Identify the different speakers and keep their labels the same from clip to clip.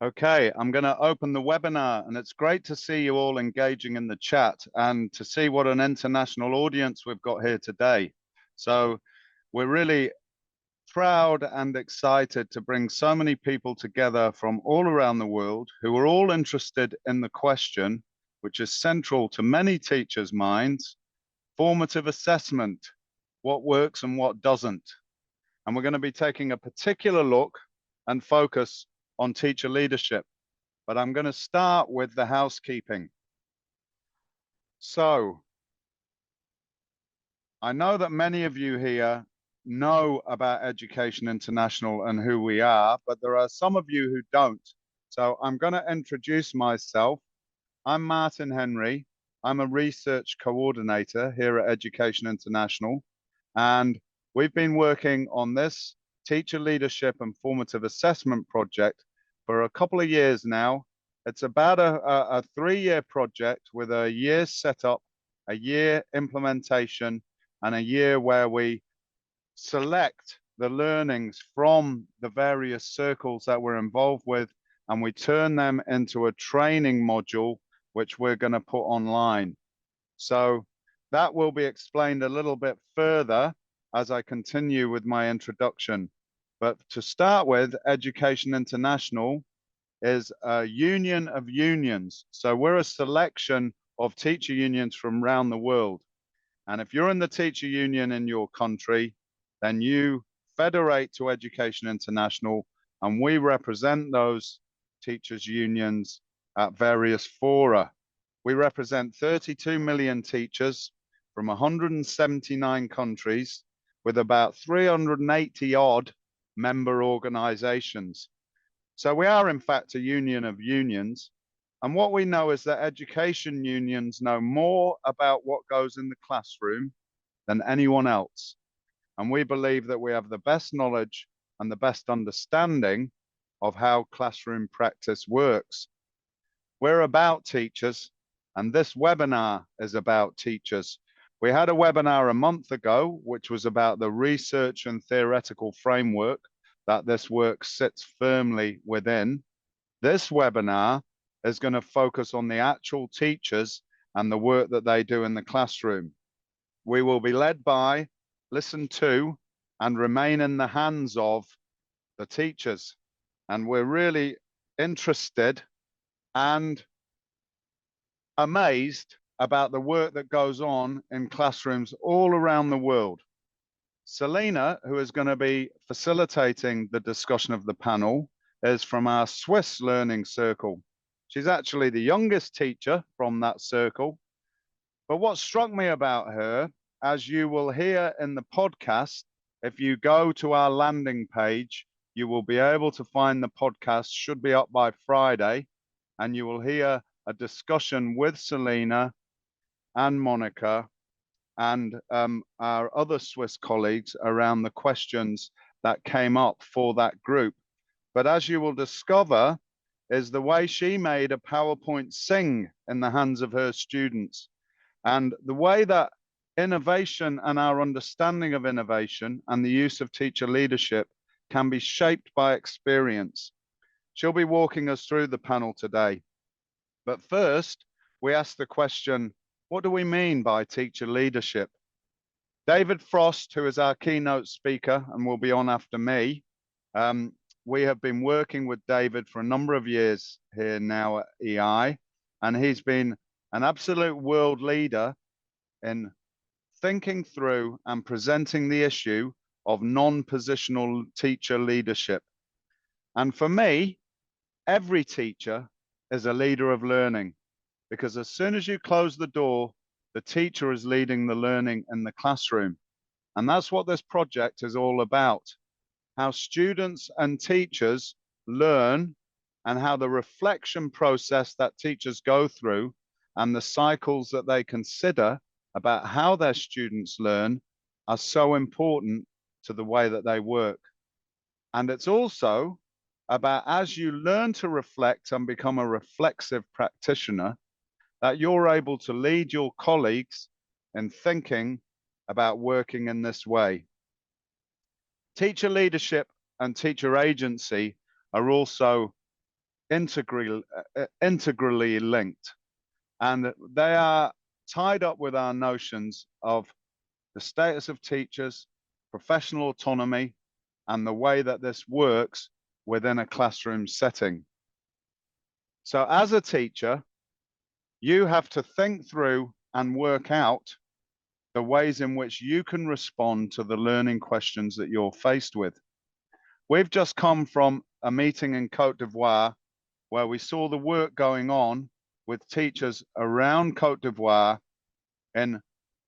Speaker 1: Okay, I'm going to open the webinar, and it's great to see you all engaging in the chat and to see what an international audience we've got here today. So we're really proud and excited to bring so many people together from all around the world who are all interested in the question, which is central to many teachers' minds: formative assessment, what works and what doesn't. And we're going to be taking a particular look and focus on teacher leadership. But I'm going to start with the housekeeping. So I know that many of you here know about Education International and who we are, but there are some of you who don't. So I'm going to introduce myself. I'm Martin Henry. I'm a research coordinator here at Education International, and we've been working on this teacher leadership and formative assessment project for a couple of years now. It's about a 3-year project with a year setup, a year implementation, and a year where we select the learnings from the various circles that we're involved with, and we turn them into a training module, which we're going to put online. So that will be explained a little bit further as I continue with my introduction. But to start with, Education International is a union of unions. So we're a selection of teacher unions from around the world. And if you're in the teacher union in your country, then you federate to Education International, and we represent those teachers' unions at various fora. We represent 32 million teachers from 179 countries with about 380 odd member organizations. So we are, in fact, a union of unions. And what we know is that education unions know more about what goes in the classroom than anyone else. And we believe that we have the best knowledge and the best understanding of how classroom practice works. We're about teachers, and this webinar is about teachers. We had a webinar a month ago, which was about the research and theoretical framework that this work sits firmly within. This webinar is going to focus on the actual teachers and the work that they do in the classroom. We will be led by, listen to, and remain in the hands of the teachers. And we're really interested and amazed about the work that goes on in classrooms all around the world. Selena, who is going to be facilitating the discussion of the panel, is from our Swiss Learning Circle. She's actually the youngest teacher from that circle. But what struck me about her, as you will hear in the podcast, if you go to our landing page, you will be able to find the podcast, should be up by Friday, and you will hear a discussion with Selena and Monica and our other Swiss colleagues around the questions that came up for that group. But as you will discover, is the way she made a PowerPoint sing in the hands of her students, and the way that innovation and our understanding of innovation and the use of teacher leadership can be shaped by experience. She'll be walking us through the panel today. But first, we ask the question, what do we mean by teacher leadership? David Frost, who is our keynote speaker and will be on after me, we have been working with David for a number of years here now at EI, and he's been an absolute world leader in thinking through and presenting the issue of non-positional teacher leadership. And for me, every teacher is a leader of learning, because as soon as you close the door, the teacher is leading the learning in the classroom. And that's what this project is all about: how students and teachers learn, and how the reflection process that teachers go through and the cycles that they consider about how their students learn are so important to the way that they work. And it's also about, as you learn to reflect and become a reflexive practitioner, that you're able to lead your colleagues in thinking about working in this way. Teacher leadership and teacher agency are also integrally linked, and they are tied up with our notions of the status of teachers, professional autonomy, and the way that this works within a classroom setting. So as a teacher, you have to think through and work out the ways in which you can respond to the learning questions that you're faced with. We've just come from a meeting in Côte d'Ivoire where we saw the work going on with teachers around Côte d'Ivoire in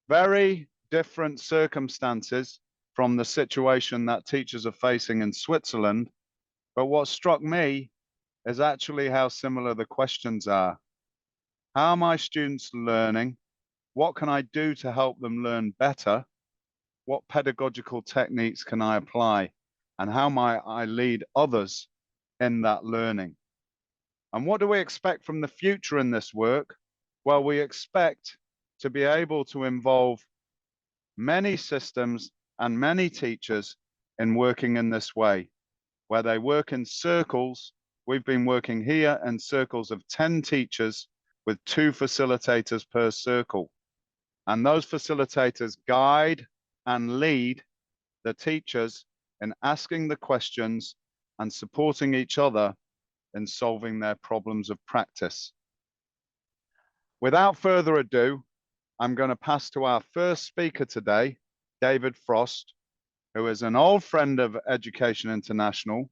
Speaker 1: very different circumstances from the situation that teachers are facing in Switzerland. But what struck me is actually how similar the questions are. How are my students learning? What can I do to help them learn better? What pedagogical techniques can I apply? And how might I lead others in that learning? And what do we expect from the future in this work? Well, we expect to be able to involve many systems and many teachers in working in this way, where they work in circles. We've been working here in circles of 10 teachers with 2 facilitators per circle. And those facilitators guide and lead the teachers in asking the questions and supporting each other in solving their problems of practice. Without further ado, I'm going to pass to our first speaker today, David Frost, who is an old friend of Education International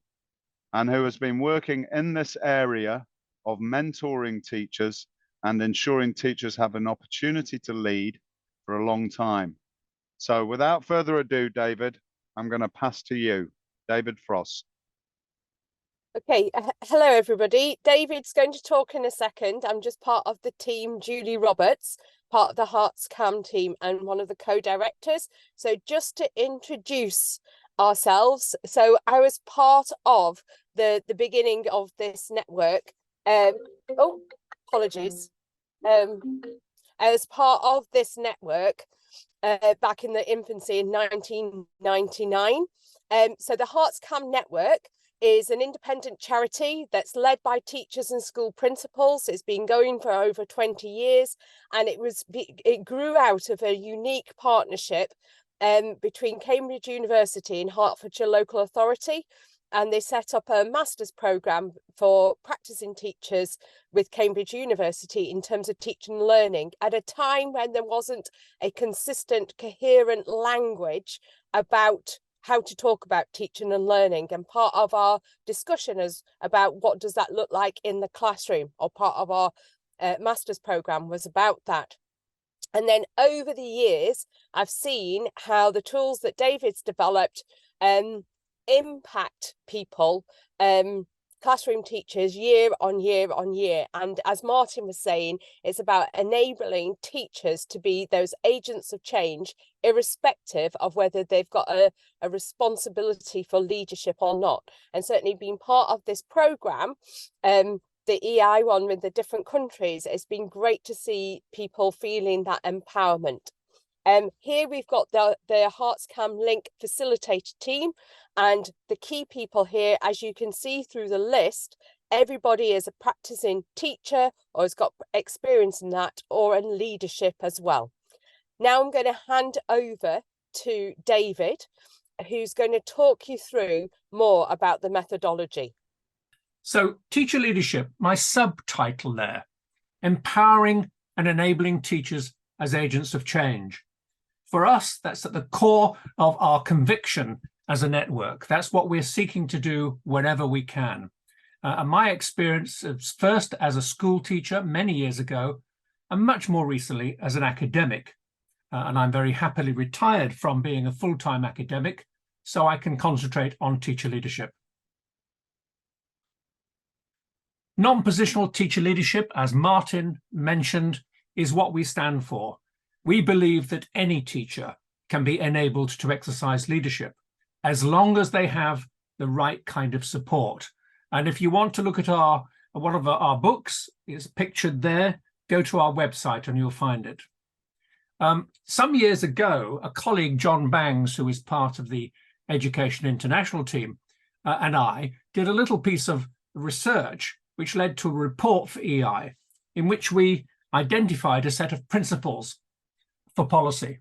Speaker 1: and who has been working in this area of mentoring teachers and ensuring teachers have an opportunity to lead for a long time. So without further ado, David, I'm going to pass to you. David Frost.
Speaker 2: Okay, hello everybody. David's going to talk in a second. I'm just part of the team, Julie Roberts, part of the Hearts Cam team and one of the co-directors. So just to introduce ourselves, so I was part of the beginning of this network. Oh, apologies. I was part of this network back in the infancy in 1999. So the Hearts Cam network is an independent charity that's led by teachers and school principals. It's been going for over 20 years, and it grew out of a unique partnership between Cambridge University and Hertfordshire Local Authority. And they set up a master's programme for practicing teachers with Cambridge University in terms of teaching and learning at a time when there wasn't a consistent, coherent language about how to talk about teaching and learning. And part of our discussion is about what does that look like in the classroom, or part of our master's programme was about that. And then over the years, I've seen how the tools that David's developed impact people, classroom teachers year on year on year. And as Martin was saying, it's about enabling teachers to be those agents of change, irrespective of whether they've got a responsibility for leadership or not. And certainly being part of this programme, the EI one with the different countries, it's been great to see people feeling that empowerment. Here we've got the Hearts Cam Link facilitator team, and the key people here, as you can see through the list, everybody is a practicing teacher or has got experience in that, or in leadership as well. Now I'm going to hand over to David, who's going to talk you through more about the methodology.
Speaker 3: So teacher leadership, my subtitle there, empowering and enabling teachers as agents of change. For us, that's at the core of our conviction as a network. That's what we're seeking to do whenever we can. And my experience is first as a school teacher many years ago, and much more recently as an academic. And I'm very happily retired from being a full-time academic, so I can concentrate on teacher leadership. Non-positional teacher leadership, as Martin mentioned, is what we stand for. We believe that any teacher can be enabled to exercise leadership as long as they have the right kind of support. And if you want to look at one of our books, it's pictured there, go to our website and you'll find it. Some years ago, a colleague, John Bangs, who is part of the Education International team, and I did a little piece of research which led to a report for EI in which we identified a set of principles for policy.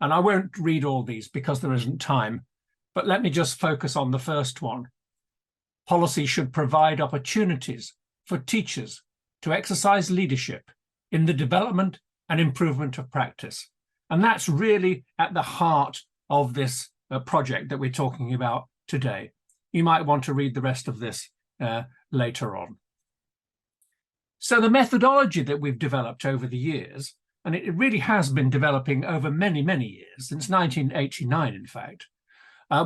Speaker 3: And I won't read all these because there isn't time, but let me just focus on the first one. Policy should provide opportunities for teachers to exercise leadership in the development and improvement of practice. And that's really at the heart of this project that we're talking about today. You might want to read the rest of this later on. So the methodology that we've developed over the years, and it really has been developing over many, many years, since 1989, in fact.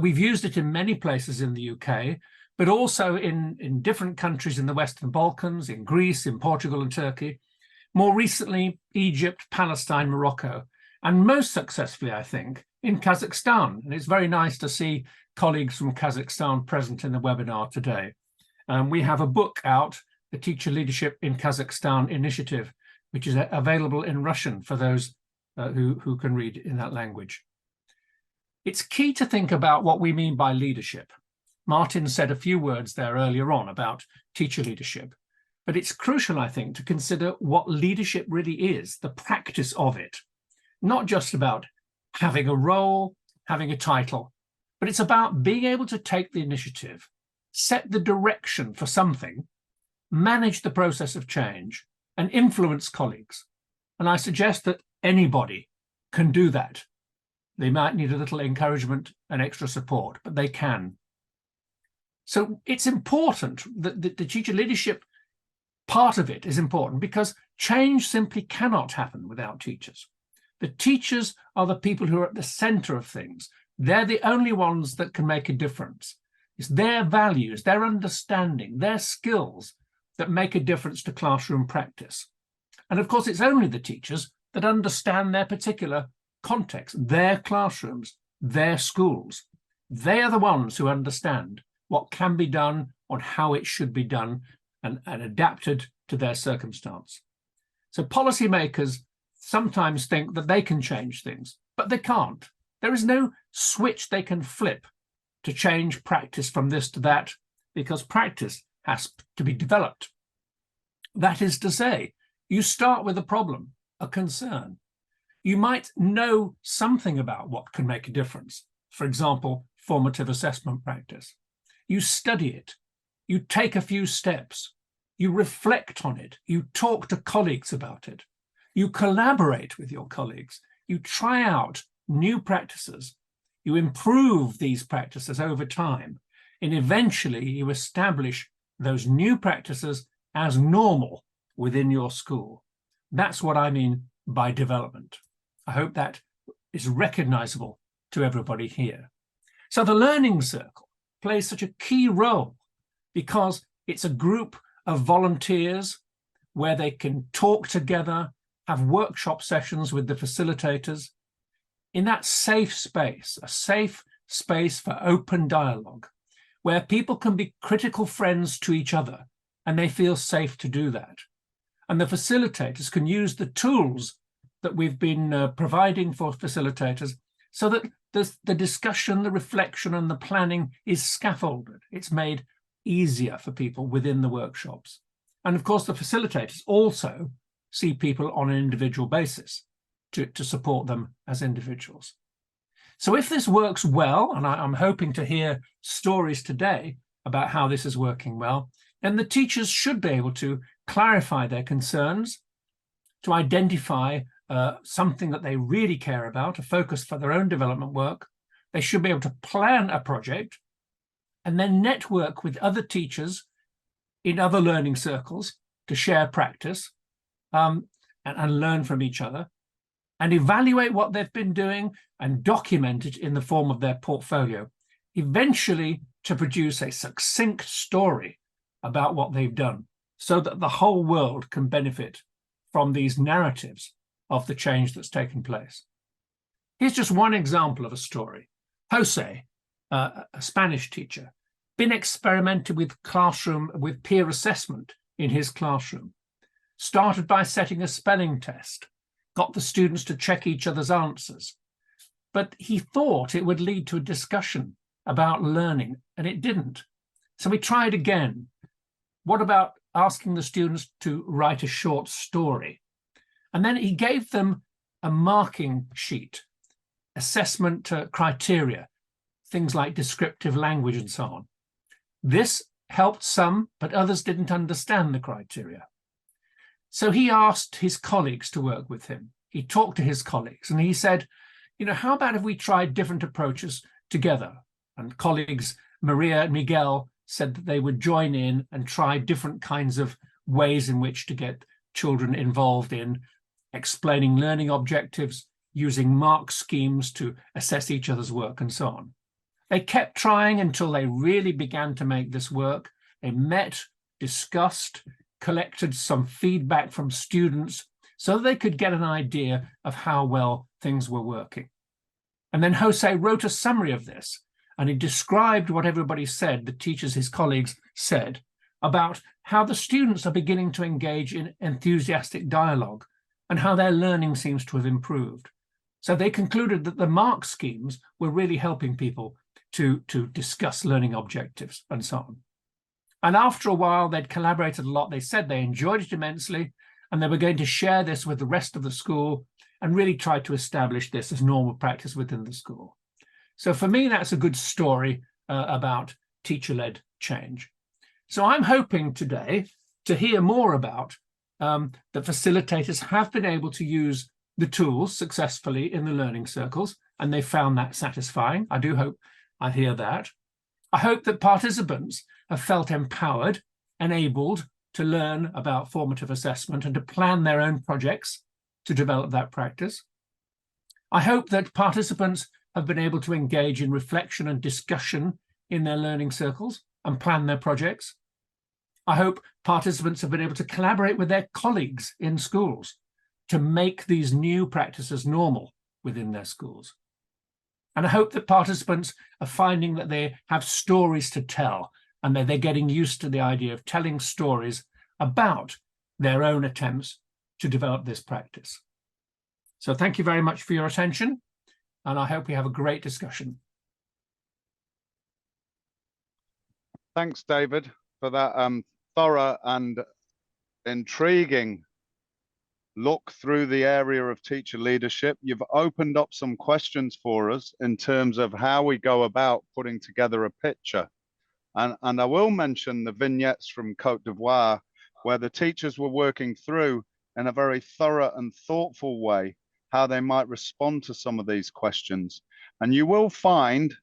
Speaker 3: We've used it in many places in the UK, but also in different countries in the Western Balkans, in Greece, in Portugal and Turkey, more recently, Egypt, Palestine, Morocco, and most successfully, I think, in Kazakhstan. And it's very nice to see colleagues from Kazakhstan present in the webinar today. We have a book out, the Teacher Leadership in Kazakhstan Initiative, which is available in Russian for those who can read in that language. It's key to think about what we mean by leadership. Martin said a few words there earlier on about teacher leadership, but it's crucial, I think, to consider what leadership really is, the practice of it, not just about having a role, having a title, but it's about being able to take the initiative, set the direction for something, manage the process of change, and influence colleagues. And I suggest that anybody can do that. They might need a little encouragement and extra support, but they can. So it's important that the teacher leadership part of it is important because change simply cannot happen without teachers. The teachers are the people who are at the center of things. They're the only ones that can make a difference. It's their values, their understanding, their skills that make a difference to classroom practice. And of course, it's only the teachers that understand their particular context, their classrooms, their schools. They are the ones who understand what can be done on how it should be done and adapted to their circumstance. So policymakers sometimes think that they can change things, but they can't. There is no switch they can flip to change practice from this to that, because practice has to be developed. That is to say, you start with a problem, a concern. You might know something about what can make a difference. For example, formative assessment practice. You study it. You take a few steps. You reflect on it. You talk to colleagues about it. You collaborate with your colleagues. You try out new practices. You improve these practices over time. And eventually you establish those new practices as normal within your school. That's what I mean by development. I hope that is recognizable to everybody here. So the Learning Circle plays such a key role because it's a group of volunteers where they can talk together, have workshop sessions with the facilitators in that safe space, a safe space for open dialogue, where people can be critical friends to each other and they feel safe to do that. And the facilitators can use the tools that we've been providing for facilitators so that the discussion, the reflection and the planning is scaffolded. It's made easier for people within the workshops. And of course, the facilitators also see people on an individual basis to support them as individuals. So if this works well, and I'm hoping to hear stories today about how this is working well, then the teachers should be able to clarify their concerns, to identify something that they really care about, a focus for their own development work. They should be able to plan a project and then network with other teachers in other learning circles to share practice and learn from each other, and evaluate what they've been doing and document it in the form of their portfolio, eventually to produce a succinct story about what they've done so that the whole world can benefit from these narratives of the change that's taken place. Here's just one example of a story. Jose, a Spanish teacher, been experimented with peer assessment in his classroom. Started by setting a spelling test, got the students to check each other's answers, but he thought it would lead to a discussion about learning, and it didn't. So we tried again. What about asking the students to write a short story. And then he gave them a marking sheet, assessment criteria, things like descriptive language and so on. This helped some, but others didn't understand the criteria. So he asked his colleagues to work with him. He talked to his colleagues and he said, you know, how about if we tried different approaches together? And colleagues, Maria and Miguel, said that they would join in and try different kinds of ways in which to get children involved in explaining learning objectives, using mark schemes to assess each other's work, and so on. They kept trying until they really began to make this work. They met, discussed, collected some feedback from students so that they could get an idea of how well things were working. And then Jose wrote a summary of this, and he described what everybody said, the teachers, his colleagues said, about how the students are beginning to engage in enthusiastic dialogue and how their learning seems to have improved. So they concluded that the mark schemes were really helping people to discuss learning objectives and so on. And after a while, they'd collaborated a lot. They said they enjoyed it immensely, and they were going to share this with the rest of the school and really try to establish this as normal practice within the school. So for me, that's a good story about teacher-led change. So I'm hoping today to hear more about that facilitators have been able to use the tools successfully in the learning circles, and they found that satisfying. I do hope I hear that. I hope that participants have felt empowered, enabled to learn about formative assessment and to plan their own projects to develop that practice. I hope that participants have been able to engage in reflection and discussion in their learning circles and plan their projects. I hope participants have been able to collaborate with their colleagues in schools to make these new practices normal within their schools. And I hope that participants are finding that they have stories to tell and that they're getting used to the idea of telling stories about their own attempts to develop this practice. So thank you very much for your attention, and I hope we have a great discussion.
Speaker 1: Thanks, David, for that thorough and intriguing look through the area of teacher leadership. You've opened up some questions for us in terms of how we go about putting together a picture. And I will mention the vignettes from Côte d'Ivoire, where the teachers were working through in a very thorough and thoughtful way how they might respond to some of these questions. And you will find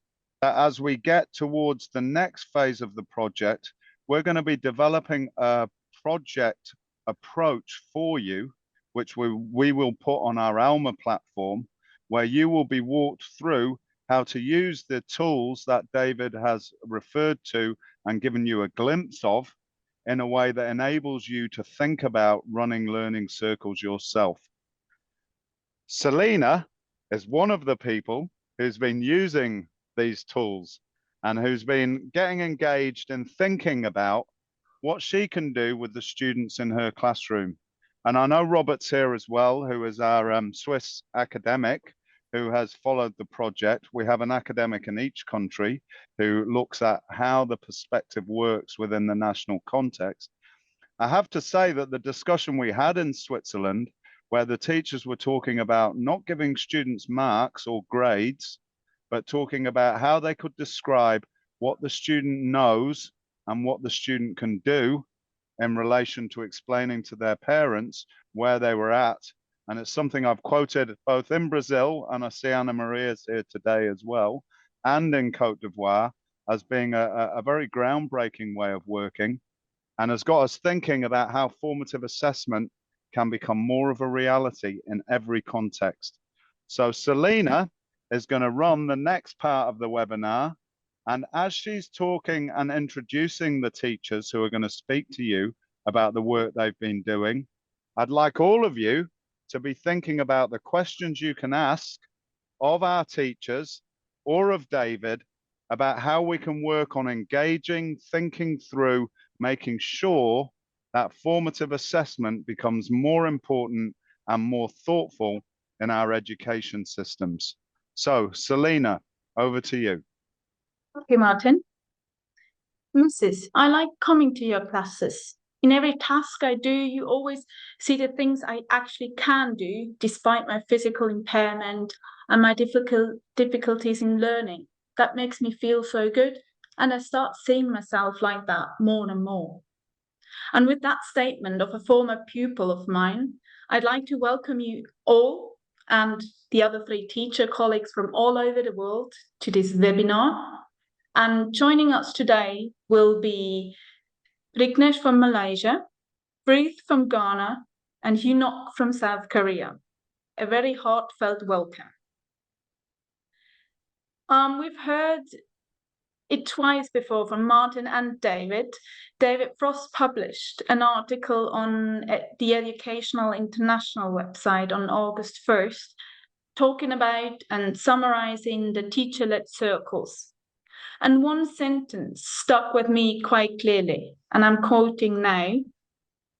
Speaker 1: that as we get towards the next phase of the project, we're going to be developing a project approach for you, which we will put on our Alma platform, where you will be walked through how to use the tools that David has referred to and given you a glimpse of in a way that enables you to think about running learning circles yourself. Selena is one of the people who's been using these tools and who's been getting engaged in thinking about what she can do with the students in her classroom. And I know Robert's here as well, who is our Swiss academic who has followed the project. We have an academic in each country who looks at how the perspective works within the national context. I have to say that the discussion we had in Switzerland, where the teachers were talking about not giving students marks or grades, but talking about how they could describe what the student knows and what the student can do in relation to explaining to their parents where they were at. And it's something I've quoted both in Brazil, and I see Anna Maria's here today as well, and in Côte d'Ivoire as being a very groundbreaking way of working, and has got us thinking about how formative assessment can become more of a reality in every context. So Selena is going to run the next part of the webinar. And as she's talking and introducing the teachers who are going to speak to you about the work they've been doing, I'd like all of you to be thinking about the questions you can ask of our teachers or of David about how we can work on engaging, thinking through, making sure that formative assessment becomes more important and more thoughtful in our education systems. So, Selena, over to you.
Speaker 4: Okay, Martin. Mrs., I like coming to your classes. In every task I do, you always see the things I actually can do, despite my physical impairment and my difficulties in learning. That makes me feel so good, and I start seeing myself like that more and more. And with that statement of a former pupil of mine, I'd like to welcome you all and the other 3 teacher colleagues from all over the world to this webinar. And joining us today will be Rignesh from Malaysia, Breathe from Ghana, and Hunok from South Korea. A very heartfelt welcome. We've heard it twice before from Martin and David. David Frost published an article on the Educational International website on August 1st, talking about and summarizing the teacher-led circles. And one sentence stuck with me quite clearly, and I'm quoting now: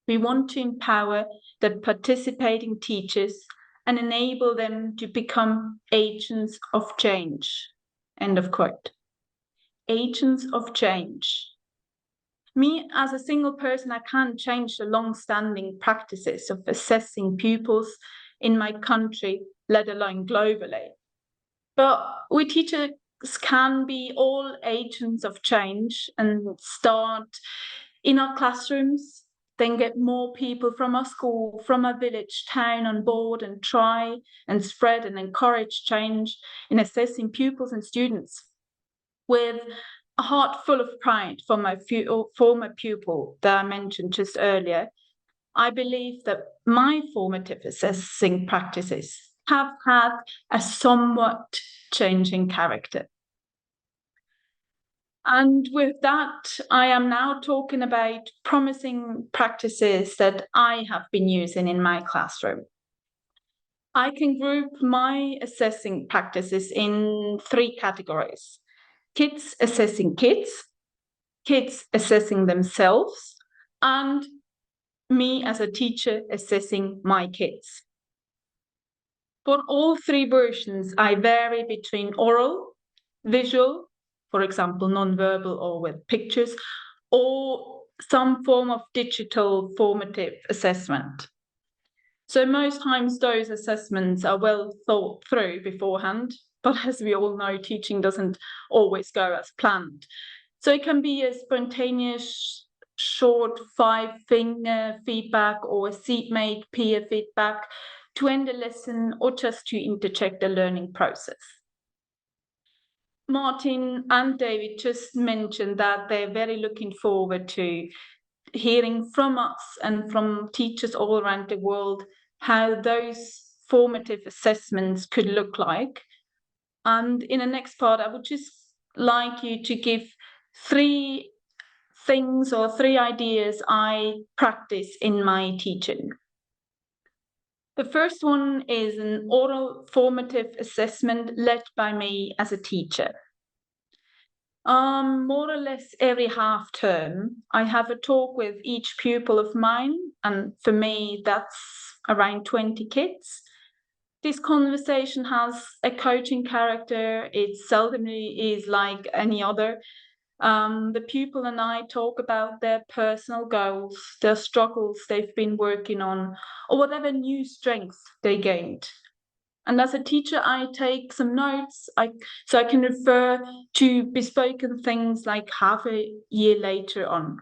Speaker 4: "We want to empower the participating teachers and enable them to become agents of change." End of quote. Agents of change. Me, as a single person, I can't change the long-standing practices of assessing pupils in my country, let alone globally. But we teachers can be all agents of change and start in our classrooms, then get more people from our school, from our village, town on board, and try and spread and encourage change in assessing pupils and students. With a heart full of pride for my former pupil that I mentioned just earlier, I believe that my formative assessing practices have had a somewhat changing character. And with that, I am now talking about promising practices that I have been using in my classroom. I can group my assessing practices in 3 categories: kids assessing kids, kids assessing themselves, and me as a teacher assessing my kids. For all 3 versions, I vary between oral, visual, for example, non-verbal or with pictures, or some form of digital formative assessment. So most times those assessments are well thought through beforehand, but as we all know, teaching doesn't always go as planned. So it can be a spontaneous, short 5-finger feedback or a seatmate peer feedback to end a lesson or just to interject the learning process. Martin and David just mentioned that they're very looking forward to hearing from us and from teachers all around the world how those formative assessments could look like. And in the next part, I would just like you to give 3 things or 3 ideas I practice in my teaching. The first one is an oral formative assessment led by me as a teacher. More or less every half term, I have a talk with each pupil of mine, and for me, that's around 20 kids. This conversation has a coaching character. It seldomly is like any other. The pupil and I talk about their personal goals, their struggles they've been working on, or whatever new strengths they gained. And as a teacher, I take some notes so I can refer to bespoken things like half a year later on.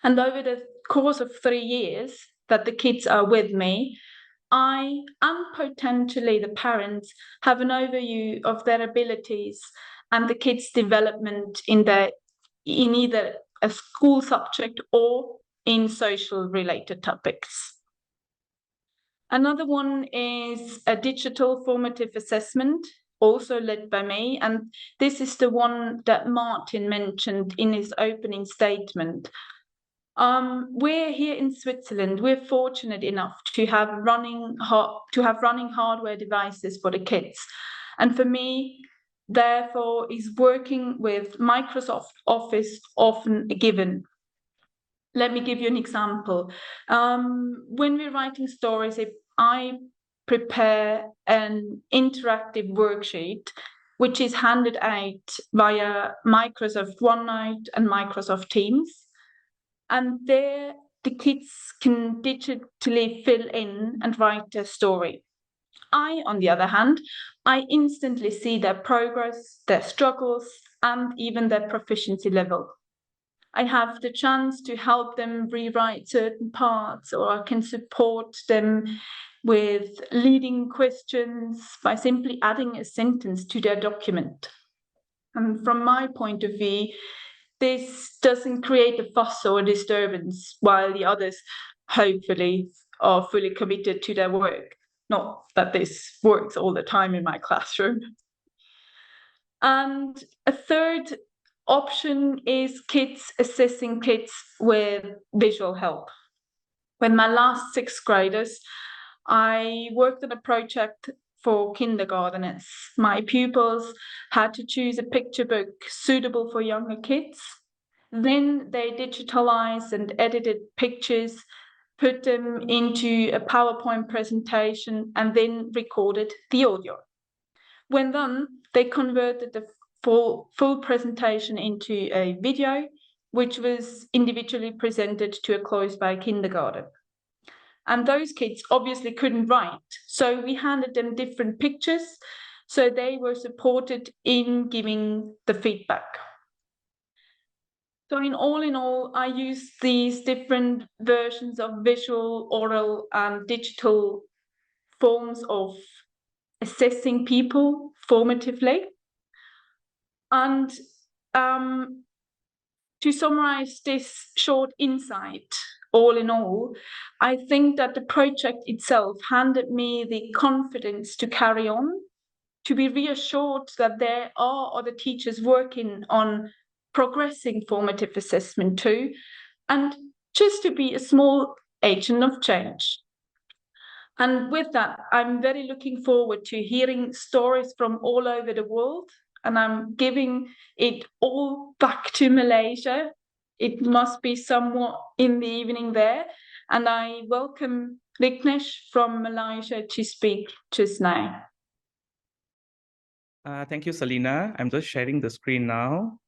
Speaker 4: And over the course of 3 years that the kids are with me, I and potentially the parents have an overview of their abilities and the kids' development in either a school subject or in social related topics. Another one is a digital formative assessment, also led by me, and this is the one that Martin mentioned in his opening statement. We're here in Switzerland. We're fortunate enough to have running hardware devices for the kids, and for me, therefore, is working with Microsoft Office often a given. Let me give you an example. When we're writing stories, if I prepare an interactive worksheet, which is handed out via Microsoft OneNote and Microsoft Teams, And there, the kids can digitally fill in and write their story. I, on the other hand, I instantly see their progress, their struggles, and even their proficiency level. I have the chance to help them rewrite certain parts, or I can support them with leading questions by simply adding a sentence to their document. And from my point of view, this doesn't create a fuss or a disturbance, while the others hopefully are fully committed to their work. Not that this works all the time in my classroom. And a third option is kids assessing kids with visual help. With my last 6th graders, I worked on a project for kindergarteners. My pupils had to choose a picture book suitable for younger kids. Then they digitalized and edited pictures, put them into a PowerPoint presentation, and then recorded the audio. When done, they converted the full presentation into a video, which was individually presented to a close by kindergarten. And those kids obviously couldn't write, so we handed them different pictures, so they were supported in giving the feedback. So in all, I use these different versions of visual, oral, and digital forms of assessing people formatively. And to summarize this short insight, all in all, I think that the project itself handed me the confidence to carry on, to be reassured that there are other teachers working on progressing formative assessment too, and just to be a small agent of change. And with that, I'm very looking forward to hearing stories from all over the world, and I'm giving it all back to Malaysia. It must be somewhat in the evening there, and I welcome Vignesh from Malaysia to speak just now.
Speaker 5: Thank you, Selina. I'm just sharing the screen now.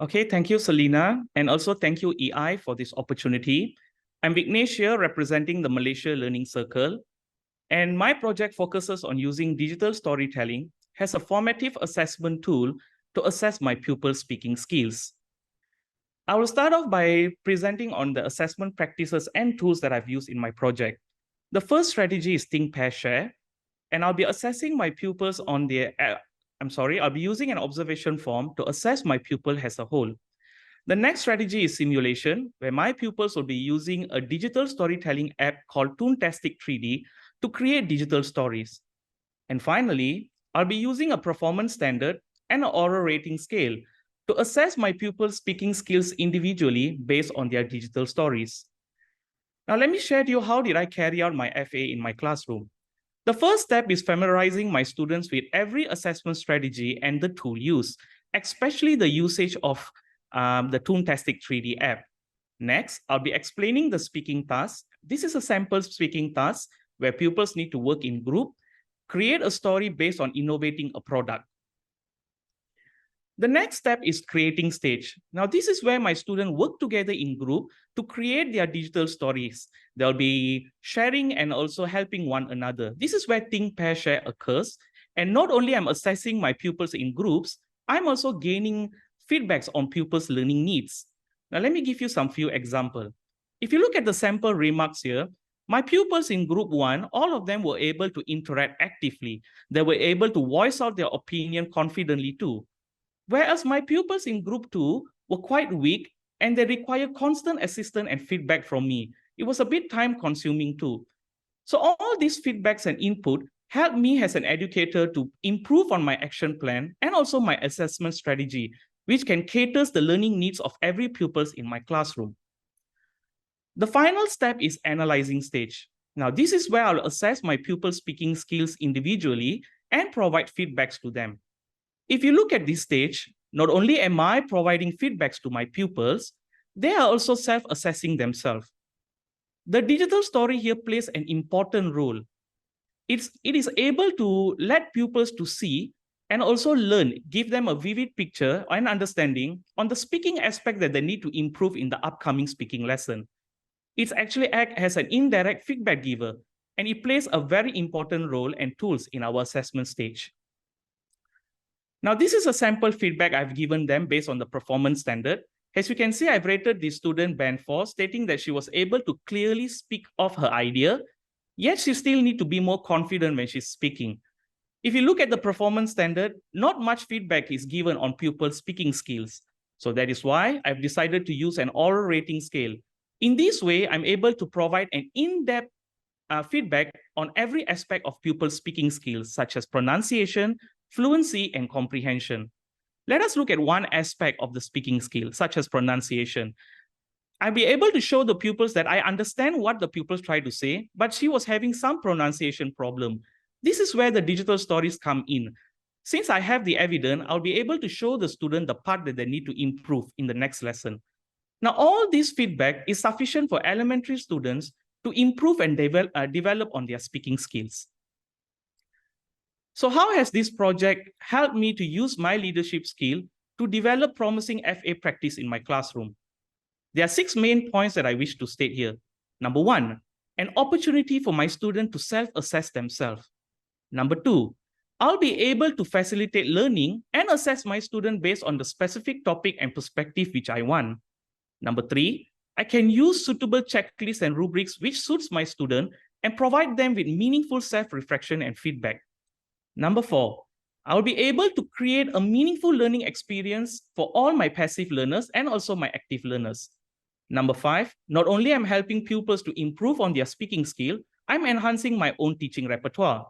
Speaker 5: Okay, thank you, Selina. And also thank you, EI, for this opportunity. I'm Vignesh here representing the Malaysia Learning Circle. And my project focuses on using digital storytelling as a formative assessment tool to assess my pupils' speaking skills. I will start off by presenting on the assessment practices and tools that I've used in my project. The first strategy is Think, Pair, Share. And I'll be assessing my pupils on their, I'll be using an observation form to assess my pupil as a whole. The next strategy is simulation, where my pupils will be using a digital storytelling app called Toontastic 3D to create digital stories. And finally, I'll be using a performance standard and an oral rating scale to assess my pupils' speaking skills individually based on their digital stories. Now, let me share to you how did I carry out my FA in my classroom. The first step is familiarizing my students with every assessment strategy and the tool used, especially the usage of the Toontastic 3D app. Next, I'll be explaining the speaking task. This is a sample speaking task where pupils need to work in group, create a story based on innovating a product. The next step is creating stage. Now, this is where my students work together in group to create their digital stories. They'll be sharing and also helping one another. This is where Think, Pair, Share occurs. And not only I'm assessing my pupils in groups, I'm also gaining feedbacks on pupils' learning needs. Now, let me give you some few examples. If you look at the sample remarks here, my pupils in group 1, all of them were able to interact actively. They were able to voice out their opinion confidently too. Whereas my pupils in group 2 were quite weak and they require constant assistance and feedback from me. It was a bit time consuming too. So all these feedbacks and input helped me as an educator to improve on my action plan and also my assessment strategy, which can cater the learning needs of every pupil in my classroom. The final step is analyzing stage. Now, this is where I'll assess my pupils' speaking skills individually and provide feedbacks to them. If you look at this stage, not only am I providing feedbacks to my pupils, they are also self-assessing themselves. The digital story here plays an important role. it is able to let pupils to see and also learn, give them a vivid picture and understanding on the speaking aspect that they need to improve in the upcoming speaking lesson. It actually acts as an indirect feedback giver, and it plays a very important role and tools in our assessment stage. Now, this is a sample feedback I've given them based on the performance standard. As you can see, I've rated the student band 4, stating that she was able to clearly speak of her idea, yet she still needs to be more confident when she's speaking. If you look at the performance standard, not much feedback is given on pupils' speaking skills. So that is why I've decided to use an oral rating scale. In this way, I'm able to provide an in-depth feedback on every aspect of pupils' speaking skills, such as pronunciation, fluency, and comprehension. Let us look at one aspect of the speaking skill, such as pronunciation. I'll be able to show the pupils that I understand what the pupils try to say, but she was having some pronunciation problem. This is where the digital stories come in. Since I have the evidence, I'll be able to show the student the part that they need to improve in the next lesson. Now, all this feedback is sufficient for elementary students to improve and develop on their speaking skills. So how has this project helped me to use my leadership skill to develop promising FA practice in my classroom? There are 6 main points that I wish to state here. Number 1, an opportunity for my student to self-assess themselves. Number 2, I'll be able to facilitate learning and assess my student based on the specific topic and perspective which I want. Number 3, I can use suitable checklists and rubrics which suits my student and provide them with meaningful self-reflection and feedback. Number 4, I'll be able to create a meaningful learning experience for all my passive learners and also my active learners. Number 5, not only I'm helping pupils to improve on their speaking skill, I'm enhancing my own teaching repertoire.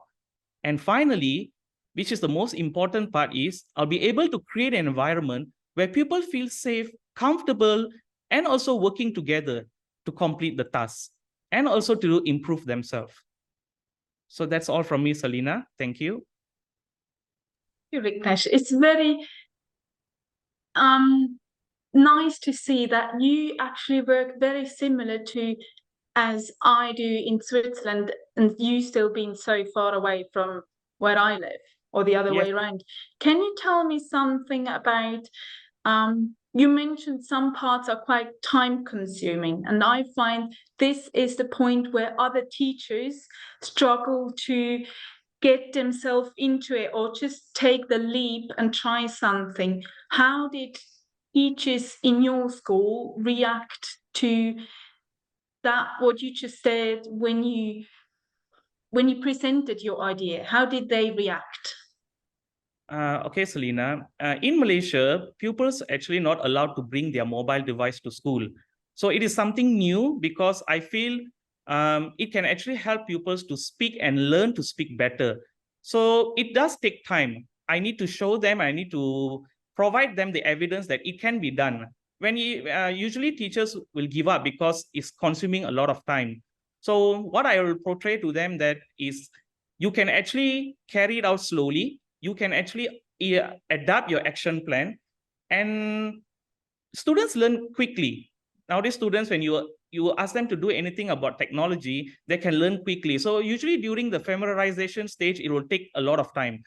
Speaker 5: And finally, which is the most important part, is I'll be able to create an environment where people feel safe, comfortable, and also working together to complete the task and also to improve themselves. So that's all from me, Selina. Thank you.
Speaker 4: Thank you, Vignesh. It's very nice to see that you actually work very similar to as I do in Switzerland, and you still being so far away from where I live, or the other way around. Can you tell me something about, you mentioned some parts are quite time consuming, and I find this is the point where other teachers struggle to get themselves into it or just take the leap and try something. How did teachers in your school react to that, what you just said, when you presented your idea? How did they react?
Speaker 5: Okay, Selina. In Malaysia, pupils are actually not allowed to bring their mobile device to school. So it is something new because I feel it can actually help pupils to speak and learn to speak better. So it does take time. I need to show them, I need to provide them the evidence that it can be done. When usually teachers will give up because it's consuming a lot of time. So what I will portray to them that is you can actually carry it out slowly. You can actually adapt your action plan, and students learn quickly. Nowadays, students, when you ask them to do anything about technology, they can learn quickly. So usually during the familiarization stage, it will take a lot of time.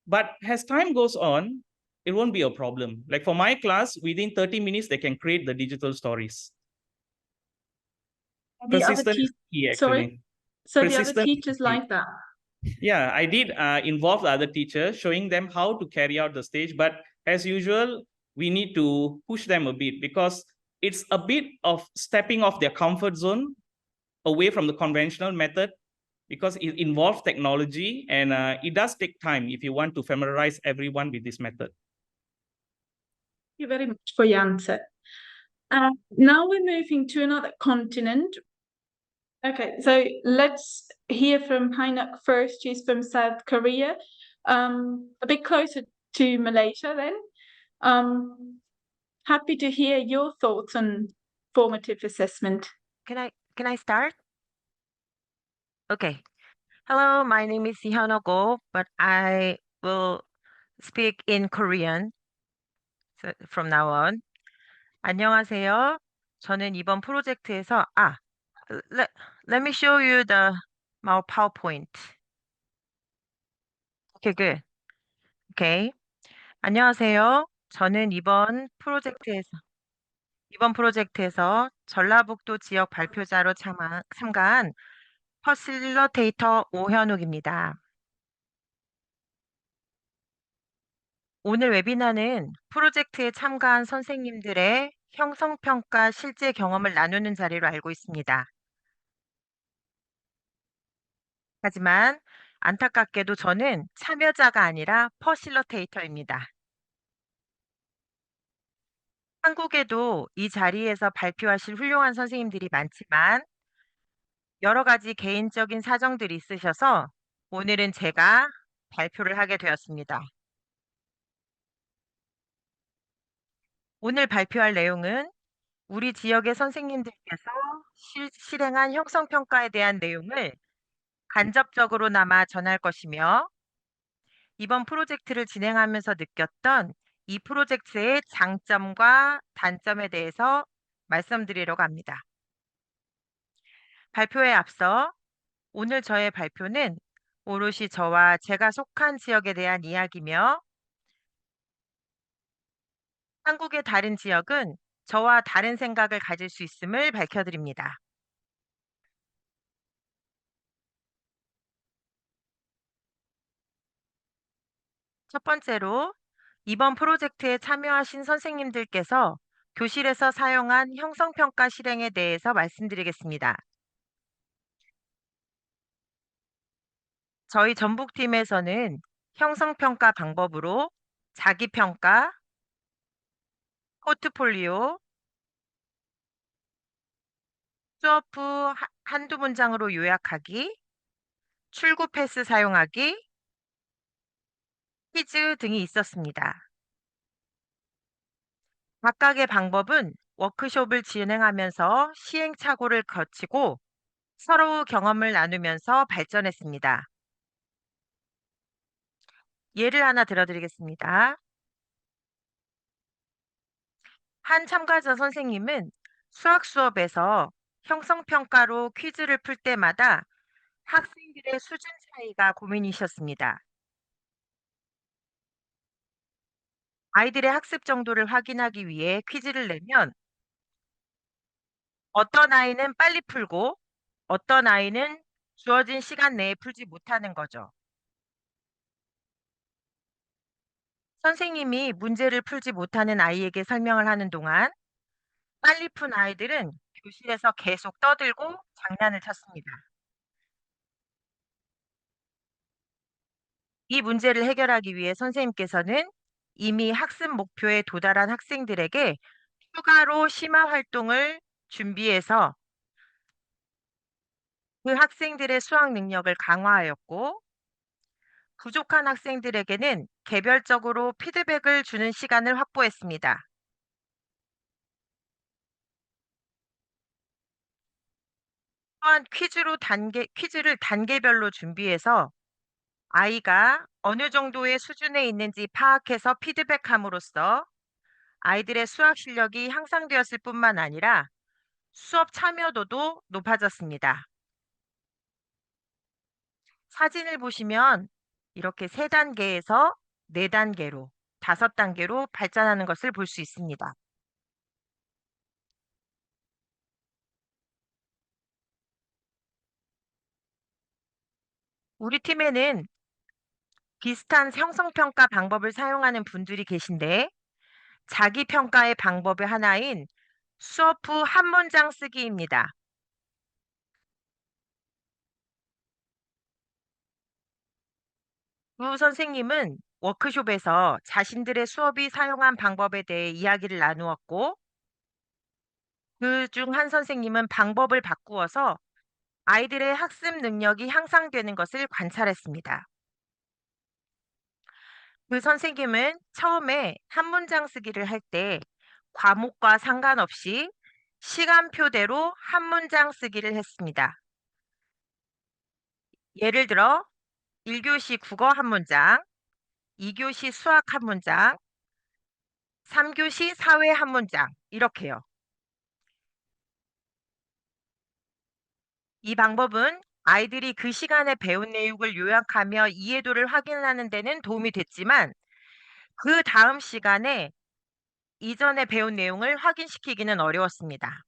Speaker 5: But as time goes on, it won't be a problem. Like for my class, within 30 minutes, they can create the digital stories.
Speaker 4: The other
Speaker 5: actually.
Speaker 4: So the other teachers like that?
Speaker 5: Yeah, I did involve the other teachers, showing them how to carry out the stage. But as usual, we need to push them a bit because it's a bit of stepping off their comfort zone away from the conventional method, because it involves technology and it does take time if you want to familiarize everyone with this method.
Speaker 4: Thank you very much for your answer. Now we're moving to another continent. Okay, so let's hear from Hainak first. She's from South Korea, a bit closer to Malaysia then. Happy to hear your thoughts on formative assessment.
Speaker 6: Can I start? Okay. Hello, my name is Hyunho Go, but I will speak in Korean from now on. 안녕하세요. 저는 이번 프로젝트에서 let me show you my PowerPoint. Okay, good. Okay. 안녕하세요. 저는 이번 프로젝트에서 전라북도 지역 발표자로 참가한 퍼실러테이터 오현욱입니다. 오늘 웨비나는 프로젝트에 참가한 선생님들의 형성평가 실제 경험을 나누는 자리로 알고 있습니다. 하지만 안타깝게도 저는 참여자가 아니라 퍼실러테이터입니다. 한국에도 이 자리에서 발표하실 훌륭한 선생님들이 많지만 여러 가지 개인적인 사정들이 있으셔서 오늘은 제가 발표를 하게 되었습니다. 오늘 발표할 내용은 우리 지역의 선생님들께서 실행한 형성평가에 대한 내용을 간접적으로나마 전할 것이며 이번 프로젝트를 진행하면서 느꼈던 이 프로젝트의 장점과 단점에 대해서 말씀드리려고 합니다. 발표에 앞서 오늘 저의 발표는 오롯이 저와 제가 속한 지역에 대한 이야기며 한국의 다른 지역은 저와 다른 생각을 가질 수 있음을 밝혀드립니다. 첫 번째로 이번 프로젝트에 참여하신 선생님들께서 교실에서 사용한 형성평가 실행에 대해서 말씀드리겠습니다. 저희 전북팀에서는 형성평가 방법으로 자기평가, 포트폴리오, 수업 후 한두 문장으로 요약하기, 출구 패스 사용하기, 퀴즈 등이 있었습니다. 각각의 방법은 워크숍을 진행하면서 시행착오를 거치고 서로 경험을 나누면서 발전했습니다. 예를 하나 들어드리겠습니다. 한 참가자 선생님은 수학 수업에서 형성평가로 퀴즈를 풀 때마다 학생들의 수준 차이가 고민이셨습니다. 아이들의 학습 정도를 확인하기 위해 퀴즈를 내면 어떤 아이는 빨리 풀고 어떤 아이는 주어진 시간 내에 풀지 못하는 거죠. 선생님이 문제를 풀지 못하는 아이에게 설명을 하는 동안 빨리 푼 아이들은 교실에서 계속 떠들고 장난을 쳤습니다. 이 문제를 해결하기 위해 선생님께서는 이미 학습 목표에 도달한 학생들에게 추가로 심화 활동을 준비해서 그 학생들의 수학 능력을 강화하였고 부족한 학생들에게는 개별적으로 피드백을 주는 시간을 확보했습니다. 또한 퀴즈를 단계별로 준비해서 아이가 어느 정도의 수준에 있는지 파악해서 피드백함으로써 아이들의 수학 실력이 향상되었을 뿐만 아니라 수업 참여도도 높아졌습니다. 사진을 보시면 이렇게 3단계에서 4단계로, 5단계로 발전하는 것을 볼 수 있습니다. 우리 팀에는 비슷한 형성평가 방법을 사용하는 분들이 계신데 자기평가의 방법의 하나인 수업 후 한 문장 쓰기입니다. 우 선생님은 워크숍에서 자신들의 수업이 사용한 방법에 대해 이야기를 나누었고 그 중 한 선생님은 방법을 바꾸어서 아이들의 학습 능력이 향상되는 것을 관찰했습니다. 그 선생님은 처음에 한 문장 쓰기를 할 때 과목과 상관없이 시간표대로 한 문장 쓰기를 했습니다. 예를 들어 1교시 국어 한 문장, 2교시 수학 한 문장, 3교시 사회 한 문장 이렇게요. 이 방법은 아이들이 그 시간에 배운 내용을 요약하며 이해도를 확인하는 데는 도움이 됐지만 그 다음 시간에 이전에 배운 내용을 확인시키기는 어려웠습니다.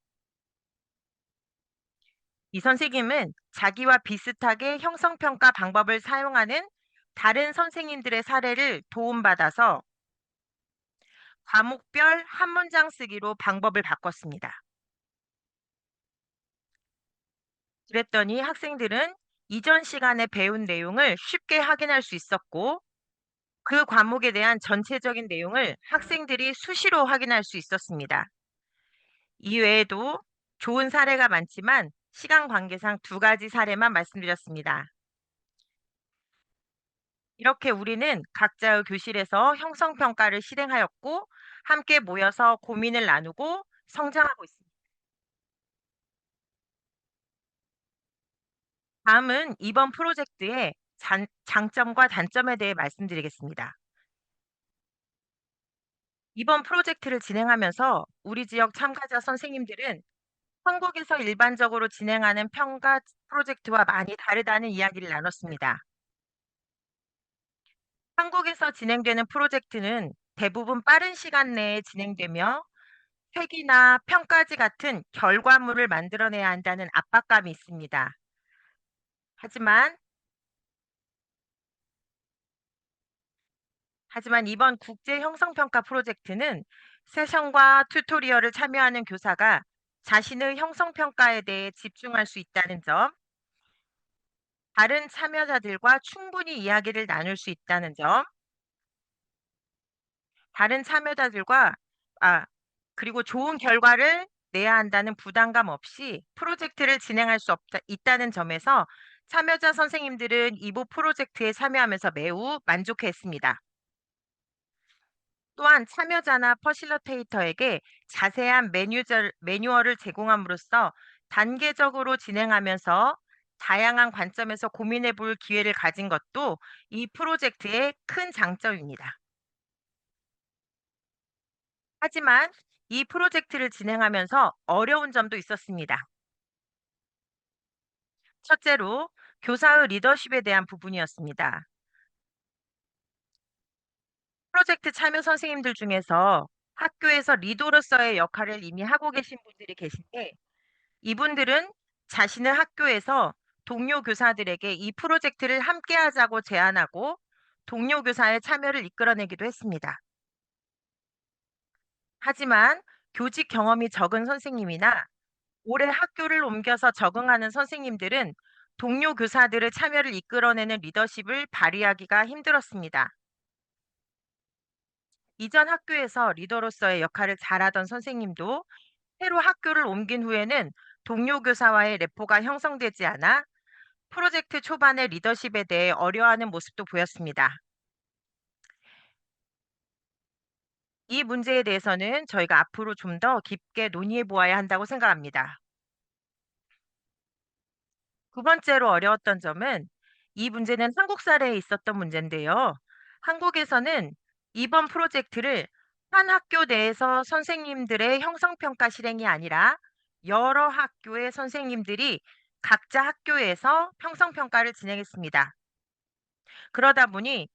Speaker 6: 이 선생님은 자기와 비슷하게 형성평가 방법을 사용하는 다른 선생님들의 사례를 도움받아서 과목별 한 문장 쓰기로 방법을 바꿨습니다. 그랬더니 학생들은 이전 시간에 배운 내용을 쉽게 확인할 수 있었고 그 과목에 대한 전체적인 내용을 학생들이 수시로 확인할 수 있었습니다. 이외에도 좋은 사례가 많지만 시간 관계상 2가지 사례만 말씀드렸습니다. 이렇게 우리는 각자의 교실에서 형성평가를 실행하였고 함께 모여서 고민을 나누고 성장하고 있습니다. 다음은 이번 프로젝트의 장점과 단점에 대해 말씀드리겠습니다. 이번 프로젝트를 진행하면서 우리 지역 참가자 선생님들은 한국에서 일반적으로 진행하는 평가 프로젝트와 많이 다르다는 이야기를 나눴습니다. 한국에서 진행되는 프로젝트는 대부분 빠른 시간 내에 진행되며 회기나 평가지 같은 결과물을 만들어내야 한다는 압박감이 있습니다. 하지만 이번 국제 형성평가 프로젝트는 세션과 튜토리얼을 참여하는 교사가 자신의 형성평가에 대해 집중할 수 있다는 점, 다른 참여자들과 충분히 이야기를 나눌 수 있다는 점, 다른 참여자들과 그리고 좋은 결과를 내야 한다는 부담감 없이 프로젝트를 진행할 수 있다는 점에서 참여자 선생님들은 이번 프로젝트에 참여하면서 매우 만족했습니다. 또한 참여자나 퍼실러테이터에게 자세한 매뉴얼을 제공함으로써 단계적으로 진행하면서 다양한 관점에서 고민해 볼 기회를 가진 것도 이 프로젝트의 큰 장점입니다. 하지만 이 프로젝트를 진행하면서 어려운 점도 있었습니다. 첫째로 교사의 리더십에 대한 부분이었습니다. 프로젝트 참여 선생님들 중에서 학교에서 리더로서의 역할을 이미 하고 계신 분들이 계신데 이분들은 자신의 학교에서 동료 교사들에게 이 프로젝트를 함께 하자고 제안하고 동료 교사의 참여를 이끌어내기도 했습니다. 하지만 교직 경험이 적은 선생님이나 올해 학교를 옮겨서 적응하는 선생님들은 동료 교사들의 참여를 이끌어내는 리더십을 발휘하기가 힘들었습니다. 이전 학교에서 리더로서의 역할을 잘하던 선생님도 새로 학교를 옮긴 후에는 동료 교사와의 레포가 형성되지 않아 프로젝트 초반의 리더십에 대해 어려워하는 모습도 보였습니다. 이 문제에 대해서는 저희가 앞으로 좀 더 깊게 논의해 보아야 한다고 생각합니다. 2번째로 어려웠던 점은 이 문제는 한국 사례에 있었던 문제인데요. 한국에서는 이번 프로젝트를 한 학교 내에서 선생님들의 형성평가 실행이 아니라 여러 학교의 선생님들이 각자 학교에서 형성평가를 진행했습니다. 그러다 보니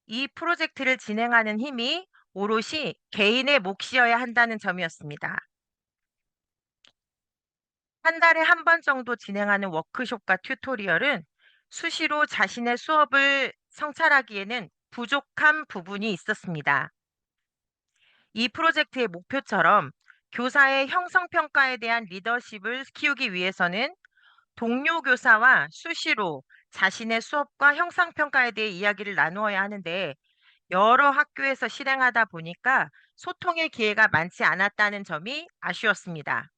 Speaker 6: 이 프로젝트를 진행하는 힘이 오롯이 개인의 몫이어야 한다는 점이었습니다. 한 달에 한 번 정도 진행하는 워크숍과 튜토리얼은 수시로 자신의 수업을 성찰하기에는 부족한 부분이 있었습니다. 이 프로젝트의 목표처럼 교사의 형성평가에 대한 리더십을 키우기 위해서는 동료 교사와 수시로 자신의 수업과 형성평가에 대해 이야기를 나누어야 하는데 여러 학교에서 실행하다 보니까 소통의 기회가 많지 않았다는 점이 아쉬웠습니다.